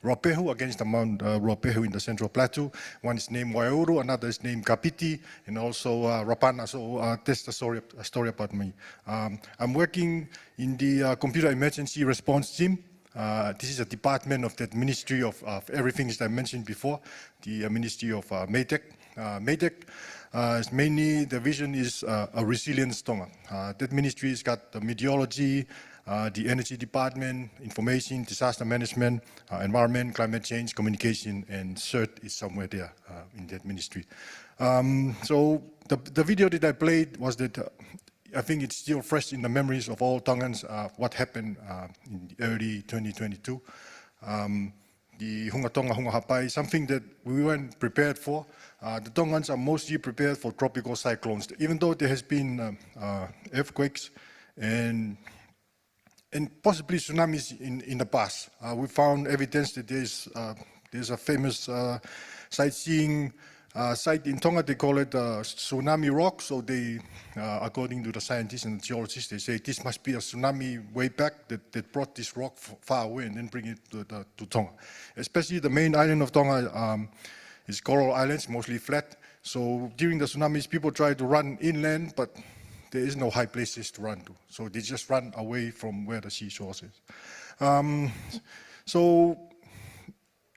S5: Ruapehu, against the Mount Ruapehu in the Central Plateau. One is named Waiuru, another is named Kapiti, and also Rapana. So that's the story about me. I'm working in the Computer Emergency Response Team. This is a department of that Ministry of everything that I mentioned before, the Ministry of MATEC. MATEC is mainly, the vision is a resilience Tonga. That ministry has got the meteorology, the energy department, information, disaster management, environment, climate change, communication, and CERT is somewhere there in that ministry. So the video that I played was that I think it's still fresh in the memories of all Tongans what happened in early 2022. The Hunga Tonga Hunga Hapai, something that we weren't prepared for. The Tongans are mostly prepared for tropical cyclones, even though there has been earthquakes and possibly tsunamis in the past. We found evidence that there's a famous sightseeing site in Tonga. They call it Tsunami Rock. So they, according to the scientists and geologists, they say this must be a tsunami way back that brought this rock far away and then bring it to Tonga. Especially the main island of Tonga is coral islands, mostly flat. So during the tsunamis, people try to run inland, but there is no high places to run to. So they just run away from where the seashore is. So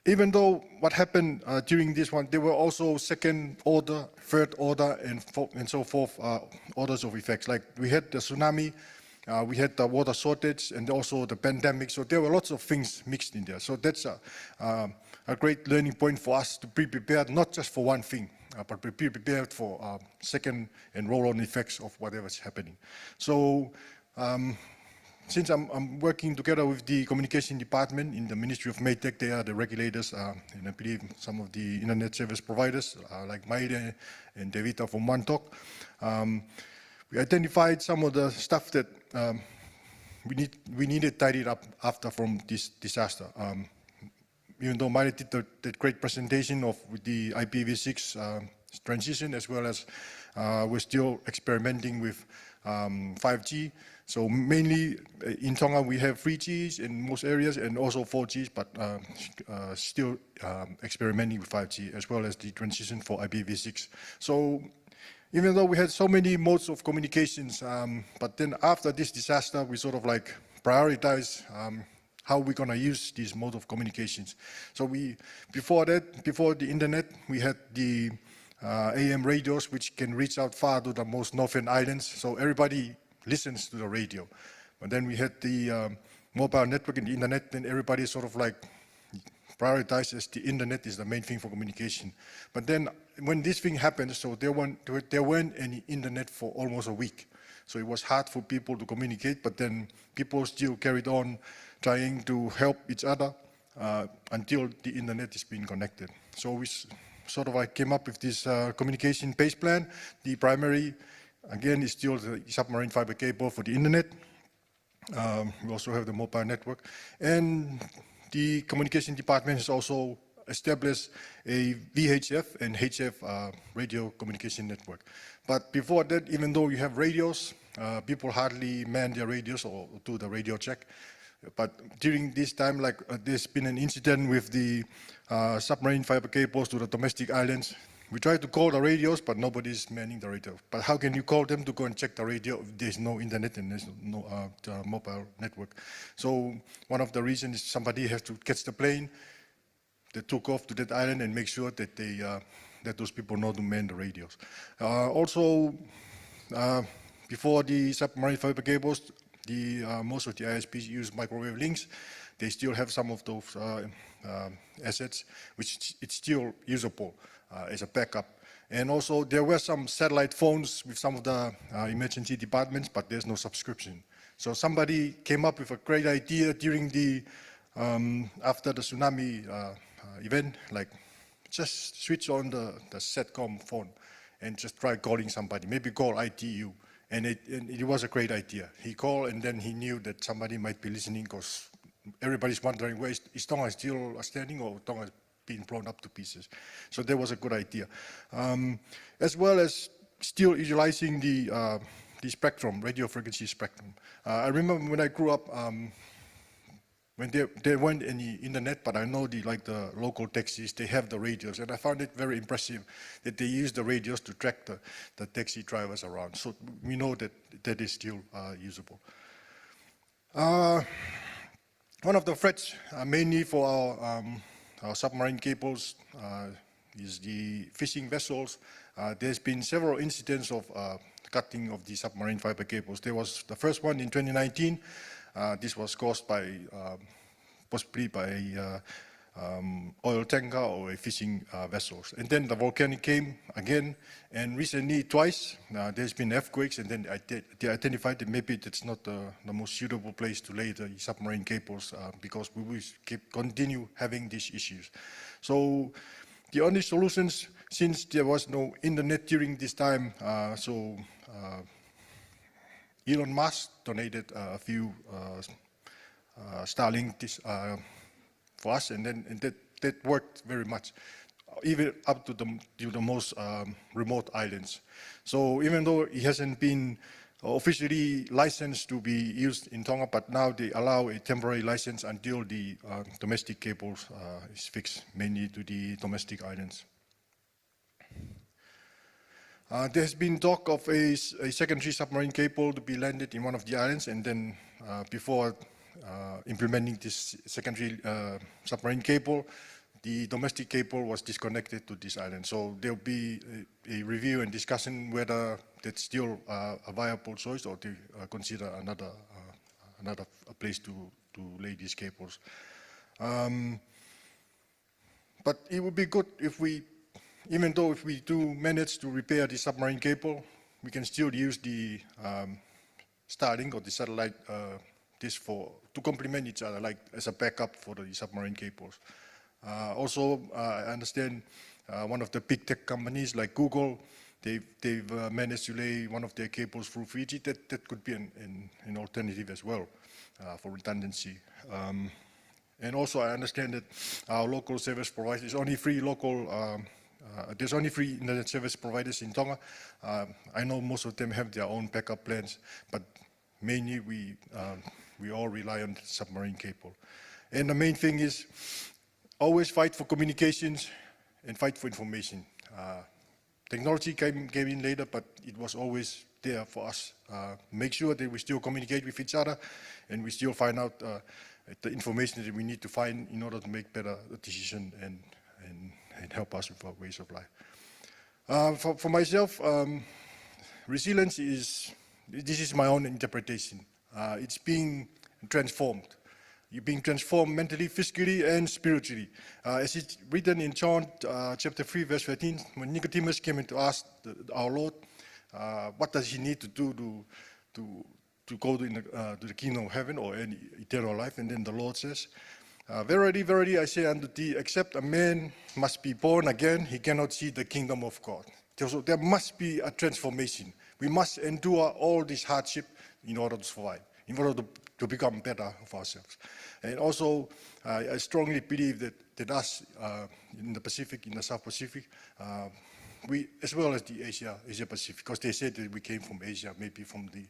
S5: even though what happened during this one, there were also second order, third order, and so forth orders of effects. Like we had the tsunami, we had the water shortage, and also the pandemic. So there were lots of things mixed in there. So that's a great learning point for us to be prepared, not just for one thing, but be prepared for second and roll-on effects of whatever's happening. So since I'm working together with the communication department in the Ministry of Maytech, they are the regulators, and I believe some of the internet service providers like Maire and Devita from OneTalk. We identified some of the stuff that we needed tidied up after from this disaster. Even though Maire did that great presentation of with the IPv6 transition, as well as we're still experimenting with 5G. So mainly in Tonga we have 3Gs in most areas and also 4Gs, but still experimenting with 5G as well as the transition for IPv6. So even though we had so many modes of communications, but then after this disaster we sort of like prioritize how we're gonna use these modes of communications. So before the internet, we had the AM radios which can reach out far to the most northern islands. So everybody listens to the radio. But then we had the mobile network and the internet, then everybody sort of like prioritizes the internet is the main thing for communication. But then when this thing happened, so there weren't any internet for almost a week. So it was hard for people to communicate, but then people still carried on trying to help each other until the internet is being connected. So we sort of like came up with this communication base plan. The primary, again, is still the submarine fiber cable for the internet. We also have the mobile network. And the communication department has also established a VHF and HF radio communication network. But before that, even though you have radios, people hardly man their radios or do the radio check. But during this time, like there's been an incident with the submarine fiber cables to the domestic islands. We try to call the radios, but nobody's manning the radio. But how can you call them to go and check the radio if there's no internet and there's no mobile network? So one of the reasons is somebody has to catch the plane that took off to that island and make sure that that those people know to man the radios. Also, before the submarine fiber cables, most of the ISPs use microwave links. They still have some of those assets, which it's still usable as a backup. And also there were some satellite phones with some of the emergency departments, but there's no subscription. So somebody came up with a great idea during the, after the tsunami event, like just switch on the SATCOM phone and just try calling somebody, maybe call ITU. And it was a great idea. He called and then he knew that somebody might be listening because everybody's wondering, where is Tonga still standing or Tonga being blown up to pieces? So that was a good idea. As well as still utilizing the spectrum, radio frequency spectrum. I remember when I grew up, when there weren't any internet, but I know the local taxis, they have the radios, and I found it very impressive that they use the radios to track the taxi drivers around. So we know that that is still usable. One of the threats, mainly for our submarine cables, is the fishing vessels. There's been several incidents of cutting of the submarine fiber cables. There was the first one in 2019. This was caused by, possibly by oil tanker or a fishing vessels. And then the volcano came again, and recently twice there's been earthquakes, and then they identified that maybe it's not the most suitable place to lay the submarine cables because we will continue having these issues. So the only solutions, since there was no internet during this time, Elon Musk donated a few Starlink for us, and that worked very much, even up to the most remote islands. So even though it hasn't been officially licensed to be used in Tonga, but now they allow a temporary license until the domestic cables is fixed, mainly to the domestic islands. There's been talk of a secondary submarine cable to be landed in one of the islands, and then before implementing this secondary submarine cable, the domestic cable was disconnected to this island. So there'll be a review and discussion whether that's still a viable choice or to consider another place to lay these cables. But it would be good if even though if we do manage to repair the submarine cable, we can still use the Starlink or the satellite dish to complement each other, like as a backup for the submarine cables. Also, I understand one of the big tech companies like Google, they've managed to lay one of their cables through Fiji. That could be an alternative as well for redundancy. And also, I understand that our local service providers, there's only 3 internet service providers in Tonga. I know most of them have their own backup plans, but mainly we all rely on the submarine cable. And the main thing is always fight for communications and fight for information. Technology came in later, but it was always there for us. Make sure that we still communicate with each other and we still find out the information that we need to find in order to make better decisions and help us with our ways of life. For myself, resilience this is my own interpretation. It's being transformed. You're being transformed mentally, physically, and spiritually. As it's written in John chapter 3, verse 13, when Nicodemus came in to ask our Lord, what does he need to do to go to the kingdom of heaven or any eternal life? And then the Lord says, verily, verily, I say unto thee, except a man must be born again, he cannot see the kingdom of God. So there must be a transformation. We must endure all this hardship in order to survive, in order to become better of ourselves. And also, I strongly believe that us in the Pacific, in the South Pacific, we, as well as the Asia Pacific, because they said that we came from Asia, maybe from the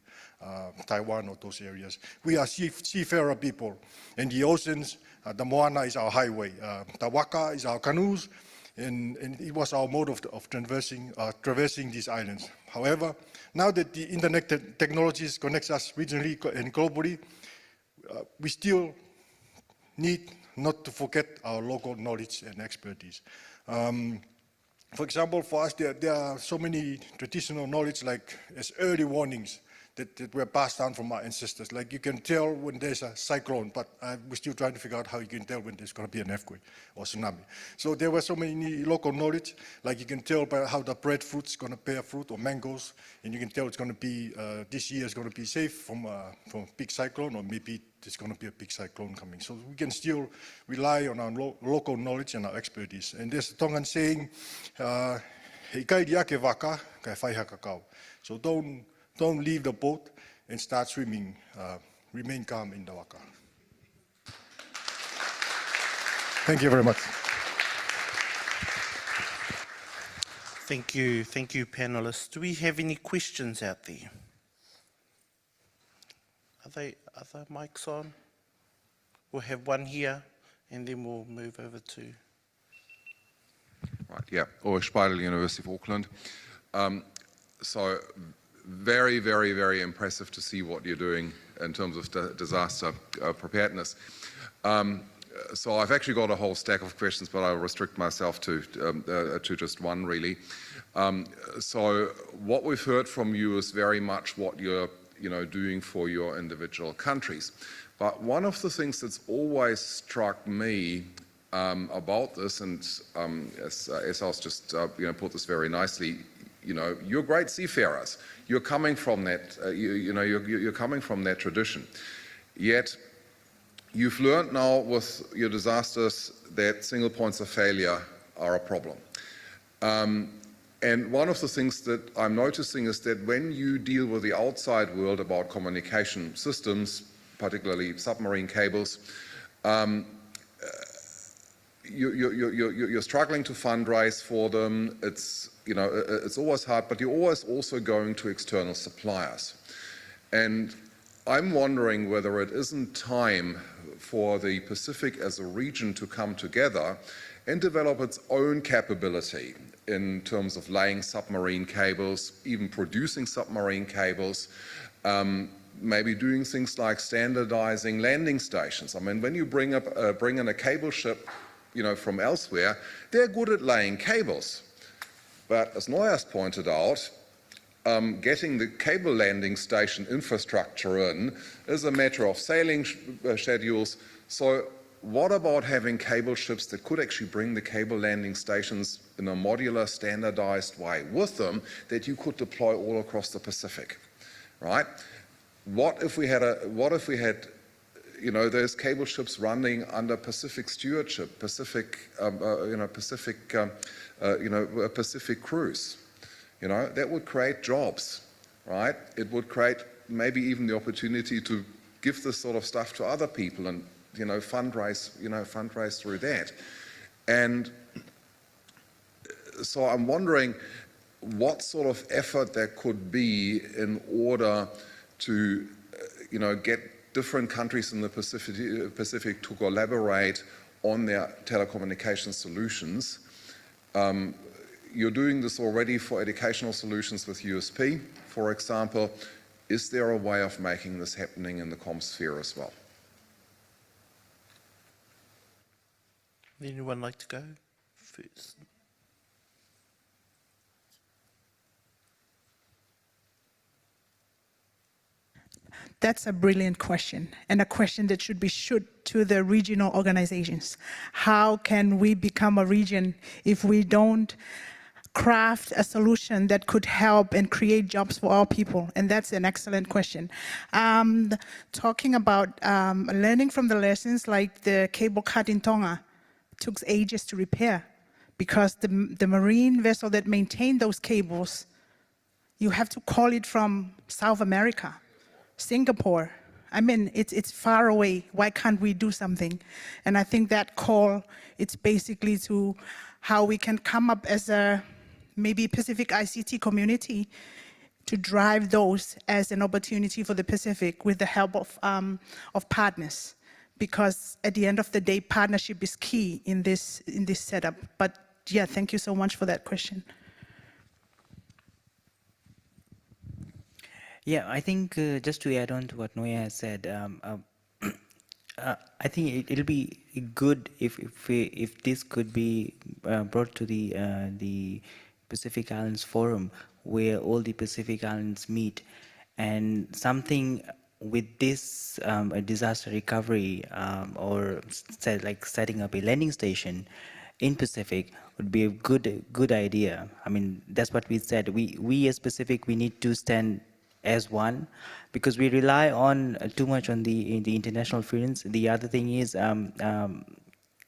S5: Taiwan or those areas. We are seafarer people, and the oceans, the moana is our highway, the waka is our canoes, and it was our mode of traversing these islands. However, now that the internet technologies connects us regionally and globally, we still need not to forget our local knowledge and expertise. For example, for us, there are so many traditional knowledge, like as early warnings that were passed down from our ancestors. Like you can tell when there's a cyclone, but we're still trying to figure out how you can tell when there's going to be an earthquake or tsunami. So there were so many local knowledge, like you can tell by how the breadfruit's going to bear fruit or mangoes, and you can tell it's going to be, this year is going to be safe from a big cyclone, or maybe there's going to be a big cyclone coming. So we can still rely on our local knowledge and our expertise. And there's a Tongan saying, "He kai ria ke waka, kai whai haka kau." So don't leave the boat and start swimming. Remain calm in the waka. Thank you very much.
S1: Thank you, panelists. Do we have any questions out there? Are the mics on? We'll have one here, and then we'll move over to...
S7: Right, yeah, Ulrich Speidel, University of Auckland. So very, very, very impressive to see what you're doing in terms of disaster preparedness. So I've actually got a whole stack of questions, but I'll restrict myself to just one, really. So what we've heard from you is very much what you're doing for your individual countries. But one of the things that's always struck me about this, and as Esau's just put this very nicely, you're great seafarers. You're coming from that, you're coming from that tradition. Yet you've learned now with your disasters that single points of failure are a problem. And one of the things that I'm noticing is that when you deal with the outside world about communication systems, particularly submarine cables, you're struggling to fundraise for them. It's always hard, but you're always also going to external suppliers. And I'm wondering whether it isn't time for the Pacific as a region to come together and develop its own capability in terms of laying submarine cables, even producing submarine cables, maybe doing things like standardizing landing stations. I mean, when you bring in a cable ship, from elsewhere, they're good at laying cables. But as Noyas pointed out, getting the cable landing station infrastructure in is a matter of sailing schedules. So what about having cable ships that could actually bring the cable landing stations in a modular, standardized way with them that you could deploy all across the Pacific, right? What if we had those cable ships running under Pacific stewardship, Pacific cruise? That would create jobs, right? It would create maybe even the opportunity to give this sort of stuff to other people and fundraise through that. And so I'm wondering what sort of effort there could be in order to, get different countries in the Pacific to collaborate on their telecommunication solutions. You're doing this already for educational solutions with USP, for example. Is there a way of making this happening in the comm sphere as well?
S1: Would anyone like to go first?
S2: That's a brilliant question, and a question that should be put to the regional organizations. How can we become a region if we don't craft a solution that could help and create jobs for our people? And that's an excellent question. Talking about learning from the lessons, like the cable cut in Tonga took ages to repair because the marine vessel that maintained those cables, you have to call it from South America, Singapore. I mean, it's far away. Why can't we do something? And I think that call, it's basically to how we can come up as a maybe Pacific ICT community to drive those as an opportunity for the Pacific with the help of partners. Because at the end of the day, partnership is key in this setup. But yeah, thank you so much for that question.
S3: Yeah, I think just to add on to what Noya has said, I think it'll be good if this could be brought to the Pacific Islands Forum, where all the Pacific Islands meet, and something with this disaster recovery or setting up a landing station in Pacific would be a good idea. I mean, that's what we said. We as Pacific, we need to stand as one, because we rely on too much on the international friends. The other thing is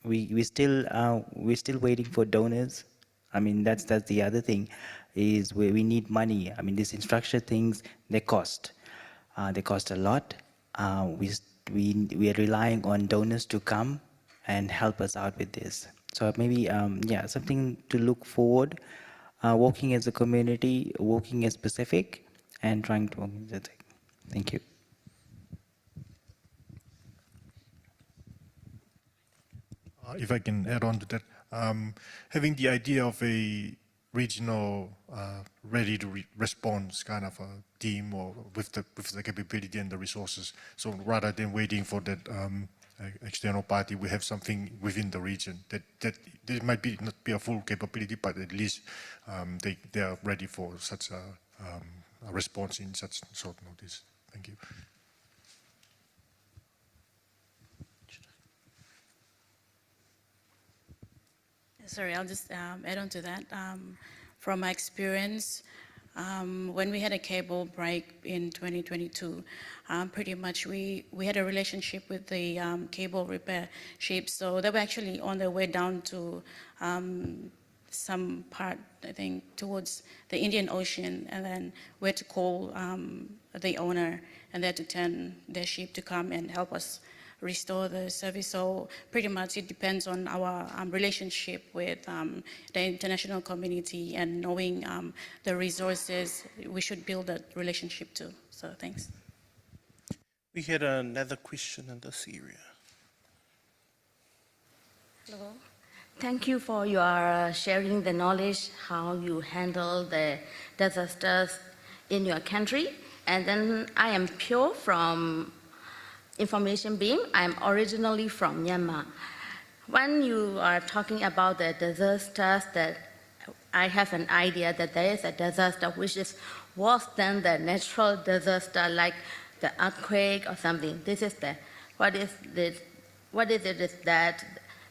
S3: we're still waiting for donors. I mean, that's the other thing, is where we need money. I mean, these infrastructure things, they cost a lot. We are relying on donors to come and help us out with this. So maybe something to look forward, working as a community, working as Pacific, and trying to organize it. Thank you.
S5: If I can add on to that, having the idea of a regional ready to response kind of a team, or with the capability and the resources. So rather than waiting for that external party, we have something within the region that there might not be a full capability, but at least they are ready for such a response in such short notice. Thank you.
S4: Sorry, I'll just add on to that. From my experience, when we had a cable break in 2022, pretty much we had a relationship with the cable repair ships. So they were actually on their way down to some part, I think, towards the Indian Ocean, and then we had to call the owner, and they had to turn their ship to come and help us restore the service. So pretty much it depends on our relationship with the international community and knowing the resources we should build that relationship too. So thanks.
S1: We had another question in this area.
S8: Hello. Thank you for your sharing the knowledge, how you handle the disasters in your country. And then I am Pyo from Information Beam. I'm originally from Myanmar. When you are talking about the disasters, that I have an idea that there is a disaster which is worse than the natural disaster like the earthquake or something. This is what is it is that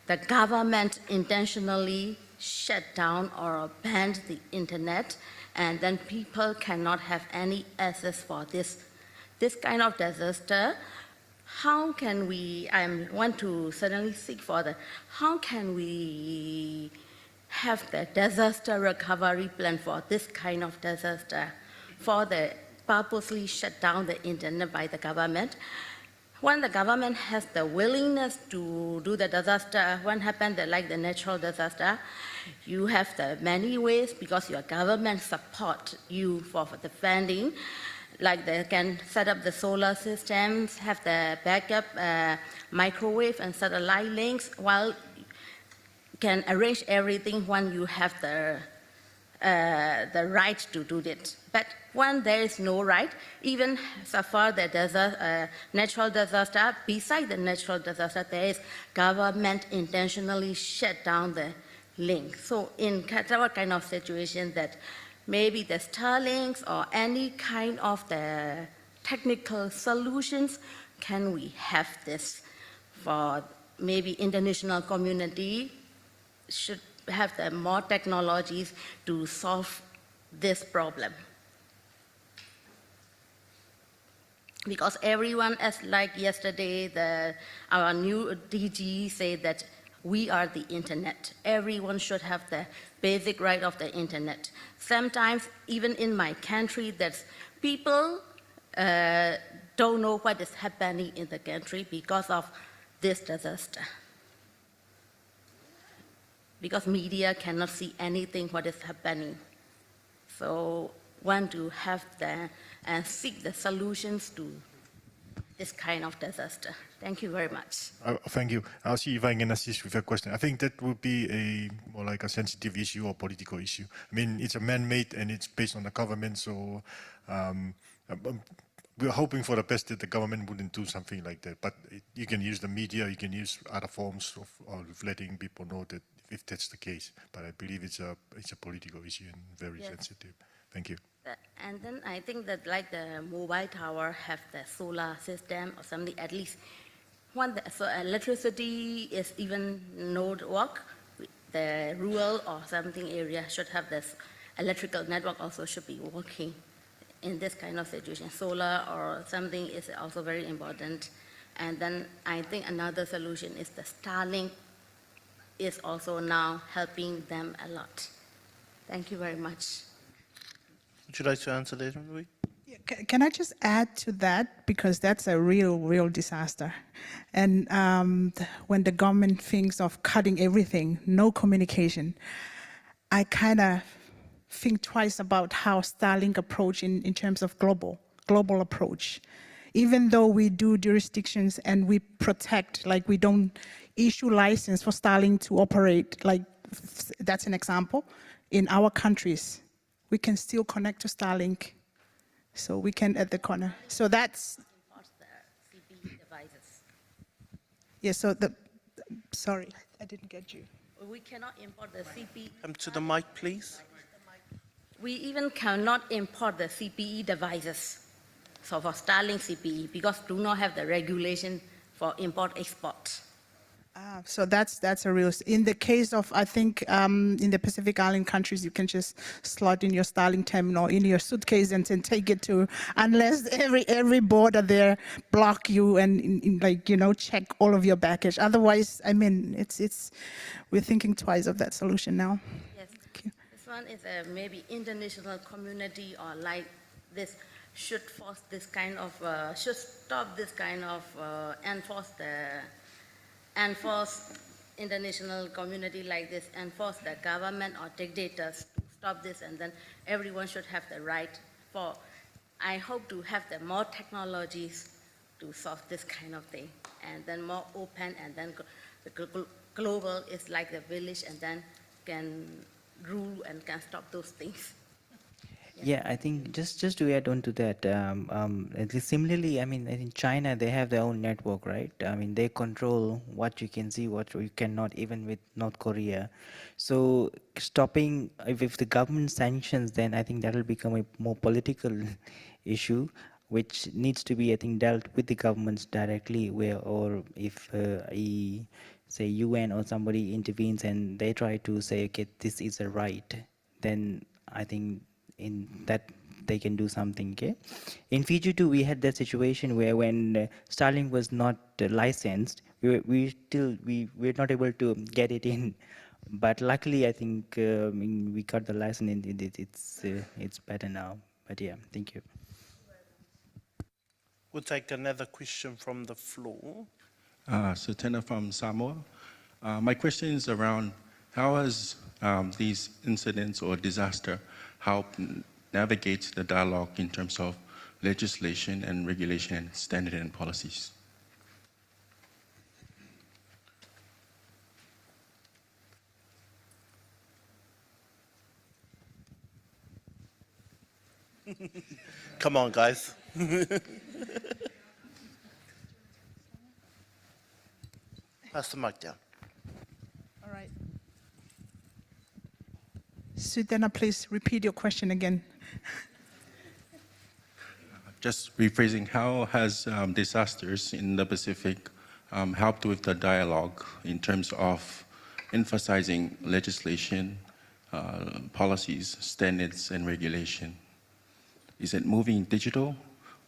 S8: the government intentionally shut down or banned the internet, and then people cannot have any access for this kind of disaster. How can we, I want to certainly seek for how can we have the disaster recovery plan for this kind of disaster, for the purposely shut down the internet by the government? When the government has the willingness to do the disaster, when happens like the natural disaster, you have the many ways because your government support you for the funding. Like they can set up the solar systems, have the backup microwave and satellite links, while can arrange everything when you have the right to do it. But when there is no right, even suffer the natural disaster, beside the natural disaster, there is government intentionally shut down the link. So in whatever kind of situation that maybe the Starlinks or any kind of the technical solutions, can we have this for maybe international community should have the more technologies to solve this problem? Because everyone, as like yesterday, our new DG said that we are the internet. Everyone should have the basic right of the internet. Sometimes, even in my country, that people don't know what is happening in the country because of this disaster. Because media cannot see anything what is happening. So want to have and seek the solutions to this kind of disaster. Thank you very much.
S5: Thank you. I'll see if I can assist with a question. I think that would be more like a sensitive issue or political issue. I mean, it's a man-made and it's based on the government, so we're hoping for the best that the government wouldn't do something like that. But you can use the media, you can use other forms of letting people know that if that's the case. But I believe it's a political issue and very sensitive. Thank you.
S8: And then I think that like the mobile tower have the solar system or something, at least when so electricity is even no work, the rural or something area should have this electrical network also should be working in this kind of situation. Solar or something is also very important. And then I think another solution is the Starlink is also now helping them a lot. Thank you very much.
S1: Would you like to answer that, Louis?
S2: Yeah, can I just add to that? Because that's a real disaster. And when the government thinks of cutting everything, no communication, I kind of think twice about how Starlink approach in terms of global approach. Even though we do jurisdictions and we protect, like we don't issue license for Starlink to operate, like that's an example, in our countries, we can still connect to Starlink. So we can at the corner. So that's,
S8: Import the CPE devices.
S2: yeah, so sorry, I didn't get you.
S8: We cannot import the CPE.
S1: Come to the mic, please.
S8: We even cannot import the CPE devices. So for Starlink CPE, because do not have the regulation for import-export.
S2: So that's a real. In the case of, I think, in the Pacific Island countries, you can just slot in your Starlink terminal in your suitcase and then take it to, unless every border there block you and like, you know, check all of your baggage. Otherwise, I mean, we're thinking twice of that solution now.
S8: Yes.
S2: Thank you.
S8: This one is a maybe international community or like this should force this kind of, should stop this kind of enforce international community like this, enforce the government or dictators to stop this, and then everyone should have the right for, I hope to have the more technologies to solve this kind of thing, and then more open, and then the global is like the village, and then can rule and can stop those things.
S3: Yeah, I think just to add on to that, similarly, I mean, in China, they have their own network, right? I mean, they control what you can see, what you cannot, even with North Korea. So stopping, if the government sanctions, then I think that will become a more political issue, which needs to be, I think, dealt with the governments directly, or if say UN or somebody intervenes and they try to say, okay, this is a right, then I think in that they can do something. Okay, in Fiji too, we had that situation where when Starlink was not licensed, we're not able to get it in, but luckily I think we got the license and it's better now. But yeah, thank you.
S1: We'll take another question from the floor.
S9: Sutena from Samoa. My question is around how has these incidents or disaster helped navigate the dialogue in terms of legislation and regulation and standard and policies?
S1: Come on, guys. Pass the mic down.
S2: All right. Sutena, please repeat your question again.
S9: Just rephrasing, how has disasters in the Pacific helped with the dialogue in terms of emphasizing legislation, policies, standards, and regulation? Is it moving digital,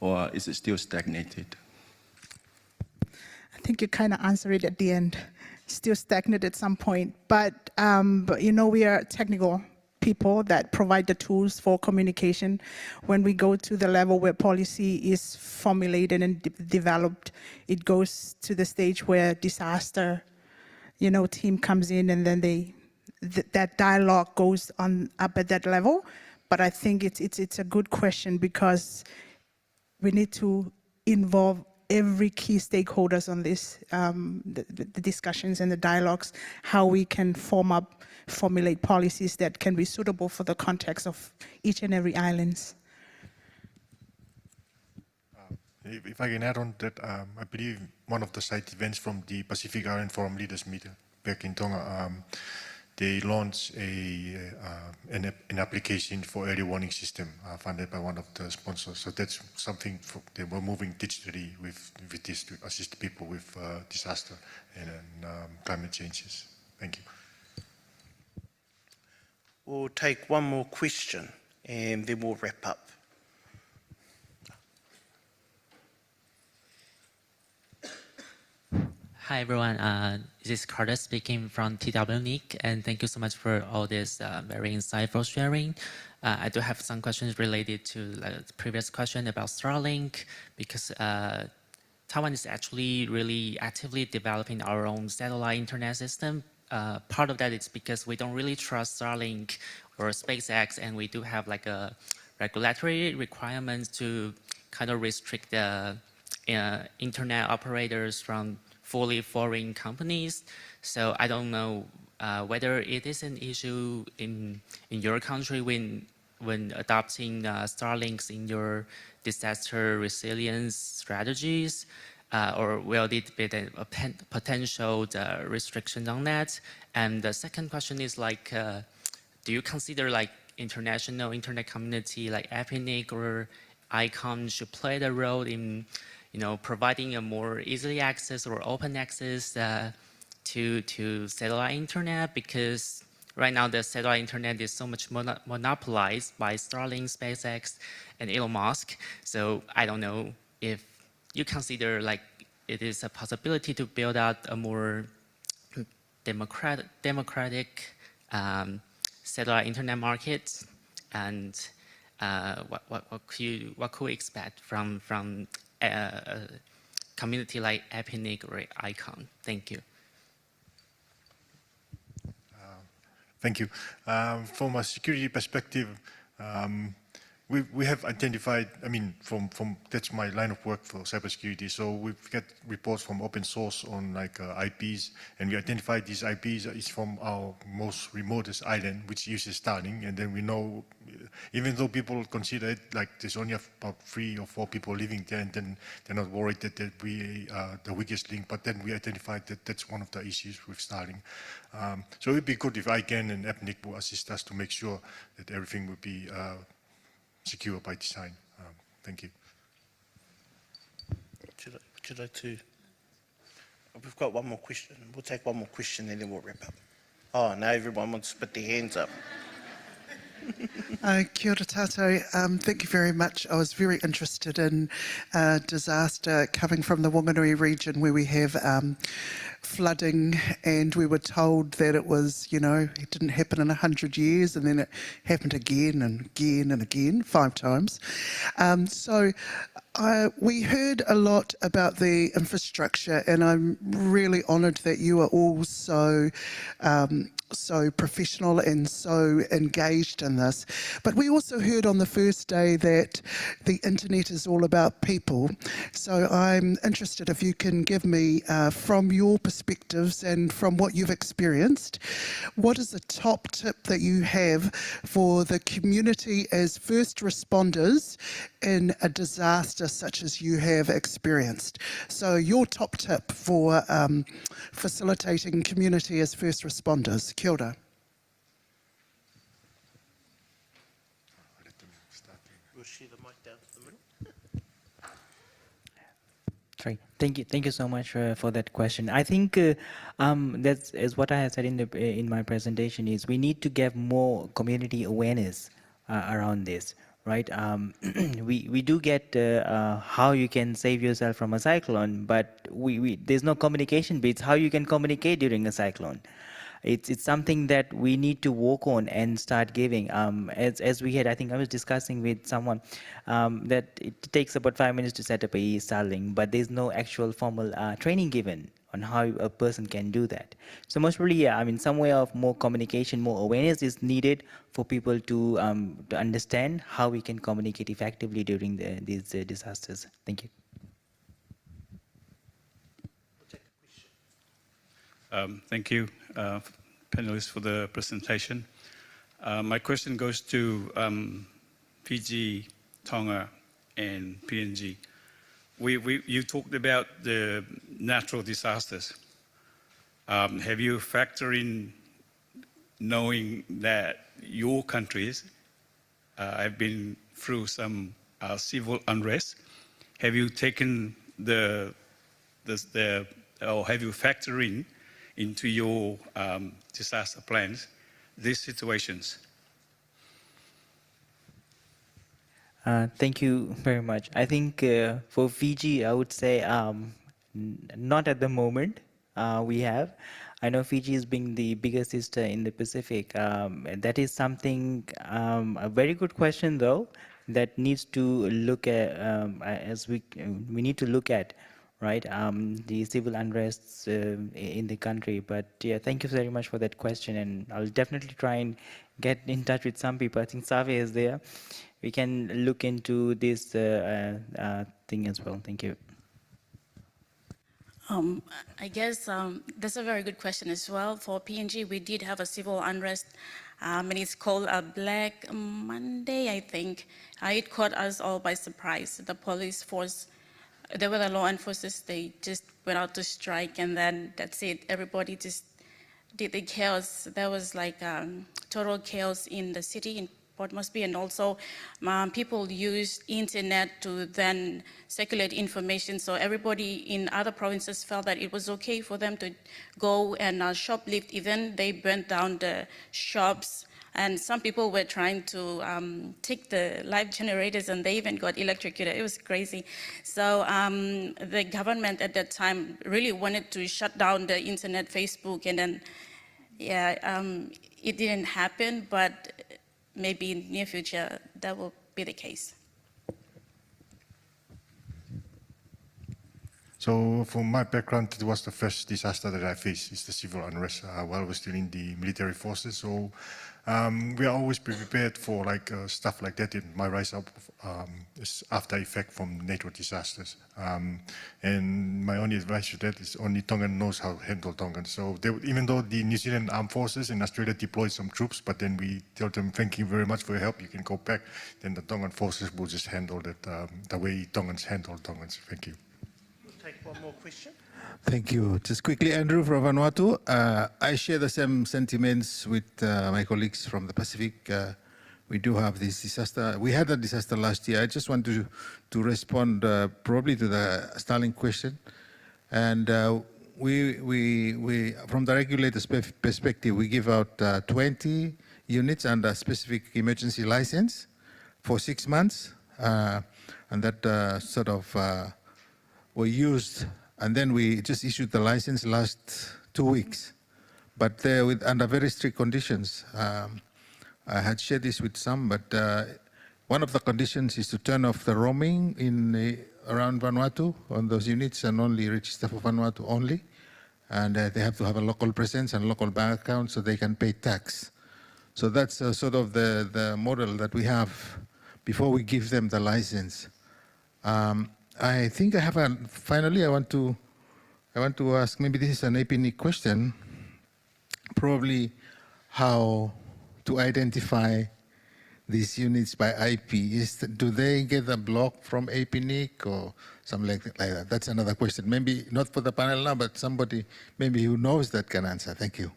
S9: or is it still stagnated?
S2: I think you kind of answered it at the end. Still stagnant at some point, but you know, we are technical people that provide the tools for communication. When we go to the level where policy is formulated and developed, it goes to the stage where disaster, you know, team comes in, and then that dialogue goes on up at that level. But I think it's a good question, because we need to involve every key stakeholders on this, the discussions and the dialogues, how we can formulate policies that can be suitable for the context of each and every islands.
S5: If I can add on that, I believe one of the side events from the Pacific Island Forum Leaders Meeting back in Tonga, they launched an application for early warning system funded by one of the sponsors. So that's something they were moving digitally with this to assist people with disaster and climate changes. Thank you.
S1: We'll take one more question and then we'll wrap up.
S10: Hi everyone, this is Carter speaking from TWNIC, and thank you so much for all this very insightful sharing. I do have some questions related to the previous question about Starlink, because Taiwan is actually really actively developing our own satellite internet system. Part of that is because we don't really trust Starlink or SpaceX, and we do have like a regulatory requirements to kind of restrict the internet operators from fully foreign companies. So I don't know whether it is an issue in your country when adopting Starlinks in your disaster resilience strategies, or will it be a potential restriction on that? And the second question is like, do you consider like international internet community like Epinic or ICON should play the role in providing a more easily access or open access to satellite internet, because right now the satellite internet is so much monopolized by Starlink, SpaceX, and Elon Musk. So I don't know if you consider like it is a possibility to build out a more democratic satellite internet market, and what could we expect from a community like Epinic or Icon? Thank you.
S5: Thank you. From a security perspective, we have identified, I mean, that's my line of work for cybersecurity. So we've got reports from open source on like IPs, and we identified these IPs is from our most remotest island, which uses Starlink. And then we know, even though people consider it like there's only about 3 or 4 people living there, and then they're not worried that we are the weakest link. But then we identified that that's one of the issues with Starlink. So it'd be good if ICANN and Epnic will assist us to make sure that everything will be secure by design. Thank you.
S1: Would you like to? We've got one more question. We'll take one more question and then we'll wrap up. Oh, now everyone wants to put their hands up.
S11: Kia ora tātou. Thank you very much. I was very interested in disaster coming from the Whanganui region where we have flooding, and we were told that it was, you know, it didn't happen in 100 years, and then it happened again and again and again, 5 times. We heard a lot about the infrastructure, and I'm really honoured that you are all so professional and so engaged in this. But we also heard on the first day that the internet is all about people. So I'm interested if you can give me, from your perspectives and from what you've experienced, what is the top tip that you have for the community as first responders in a disaster such as you have experienced? So your top tip for facilitating community as first responders. Kia ora.
S1: We'll share the mic down to the middle.
S3: Sorry. Thank you so much for that question. I think that's as what I had said in my presentation is we need to get more community awareness around this, right? We do get how you can save yourself from a cyclone, but there's no communication bits how you can communicate during a cyclone. It's something that we need to work on and start giving. As we had, I think I was discussing with someone that it takes about 5 minutes to set up a Starlink, but there's no actual formal training given on how a person can do that. So most probably, yeah, I mean, some way of more communication, more awareness is needed for people to understand how we can communicate effectively during these disasters. Thank you.
S12: Thank you, panelists, for the presentation. My question goes to Fiji, Tonga, and PNG. You talked about the natural disasters. Have you factored in knowing that your countries have been through some civil unrest? Have you taken or have you factored into your disaster plans these situations?
S3: Thank you very much. I think for Fiji, I would say not at the moment we have. I know Fiji is being the biggest sister in the Pacific. That is something, a very good question though, that needs to look at, as we need to look at, right, the civil unrests in the country. But yeah, thank you very much for that question, and I'll definitely try and get in touch with some people. I think Save is there. We can look into this thing as well. Thank you.
S4: I guess that's a very good question as well. For PNG, we did have a civil unrest, and it's called a Black Monday, I think. It caught us all by surprise. The police force, they were the law enforcers, they just went out to strike, and then that's it. Everybody just did the chaos. There was like total chaos in the city, in Port Moresby, and also people use internet to then circulate information. So everybody in other provinces felt that it was okay for them to go and shoplift. Even they burnt down the shops. And some people were trying to take the live generators, and they even got electrocuted. It was crazy. So the government at that time really wanted to shut down the internet, Facebook, and then, it didn't happen, but maybe in the near future that will be the case.
S5: So from my background, it was the first disaster that I faced, is the civil unrest while I was still in the military forces. So we are always prepared for stuff like that. In my rise up is after effect from natural disasters. And my only advice to that is only Tongan knows how to handle Tongan. So even though the New Zealand Armed Forces in Australia deployed some troops, but then we tell them, thank you very much for your help, you can go back. Then the Tongan forces will just handle that the way Tongans handle Tongans. Thank you.
S1: Take one more question.
S13: Thank you. Just quickly, Andrew from Vanuatu. I share the same sentiments with my colleagues from the Pacific. We do have this disaster. We had a disaster last year. I just want to respond probably to the Starlink question. And we from the regulator's perspective, we give out 20 units under specific emergency license for 6 months. And that sort of were used, and then we just issued the license last 2 weeks, but under very strict conditions. I had shared this with some, but one of the conditions is to turn off the roaming around Vanuatu on those units and only register for Vanuatu only. And they have to have a local presence and local bank account so they can pay tax. So that's sort of the model that we have before we give them the license. I think I have finally, I want to ask, maybe this is an APNIC question, probably how to identify these units by IP. Do they get a block from APNIC or something like that? That's another question. Maybe not for the panel now, but somebody maybe who knows that can answer. Thank you.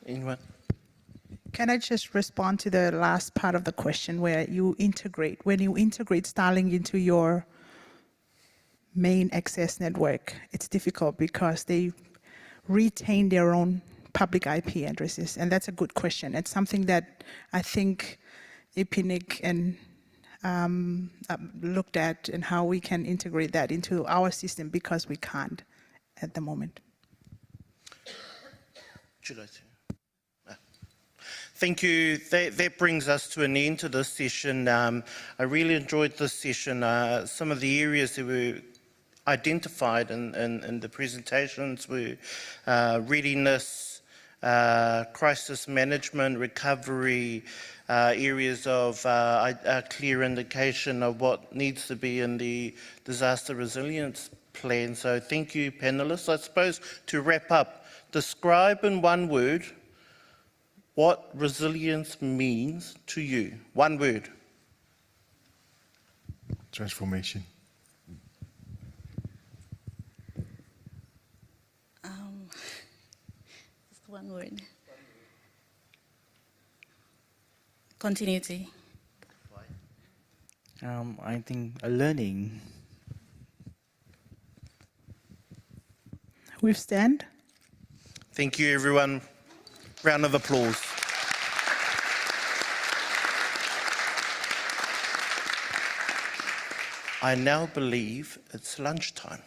S1: Anyone?
S2: Can I just respond to the last part of the question where when you integrate Starlink into your main access network, it's difficult because they retain their own public IP addresses, and that's a good question. It's something that I think APNIC and looked at and how we can integrate that into our system because we can't at the moment.
S1: Should I say? Thank you. That brings us to an end to this session. I really enjoyed this session. Some of the areas that were identified in the presentations were readiness, crisis management, recovery, areas of a clear indication of what needs to be in the disaster resilience plan. So thank you, panelists. I suppose to wrap up, describe in one word what resilience means to you. One word.
S5: Transformation.
S4: Just one word. Continuity.
S3: I think learning.
S2: Withstand.
S1: Thank you, everyone. Round of applause. I now believe it's lunchtime.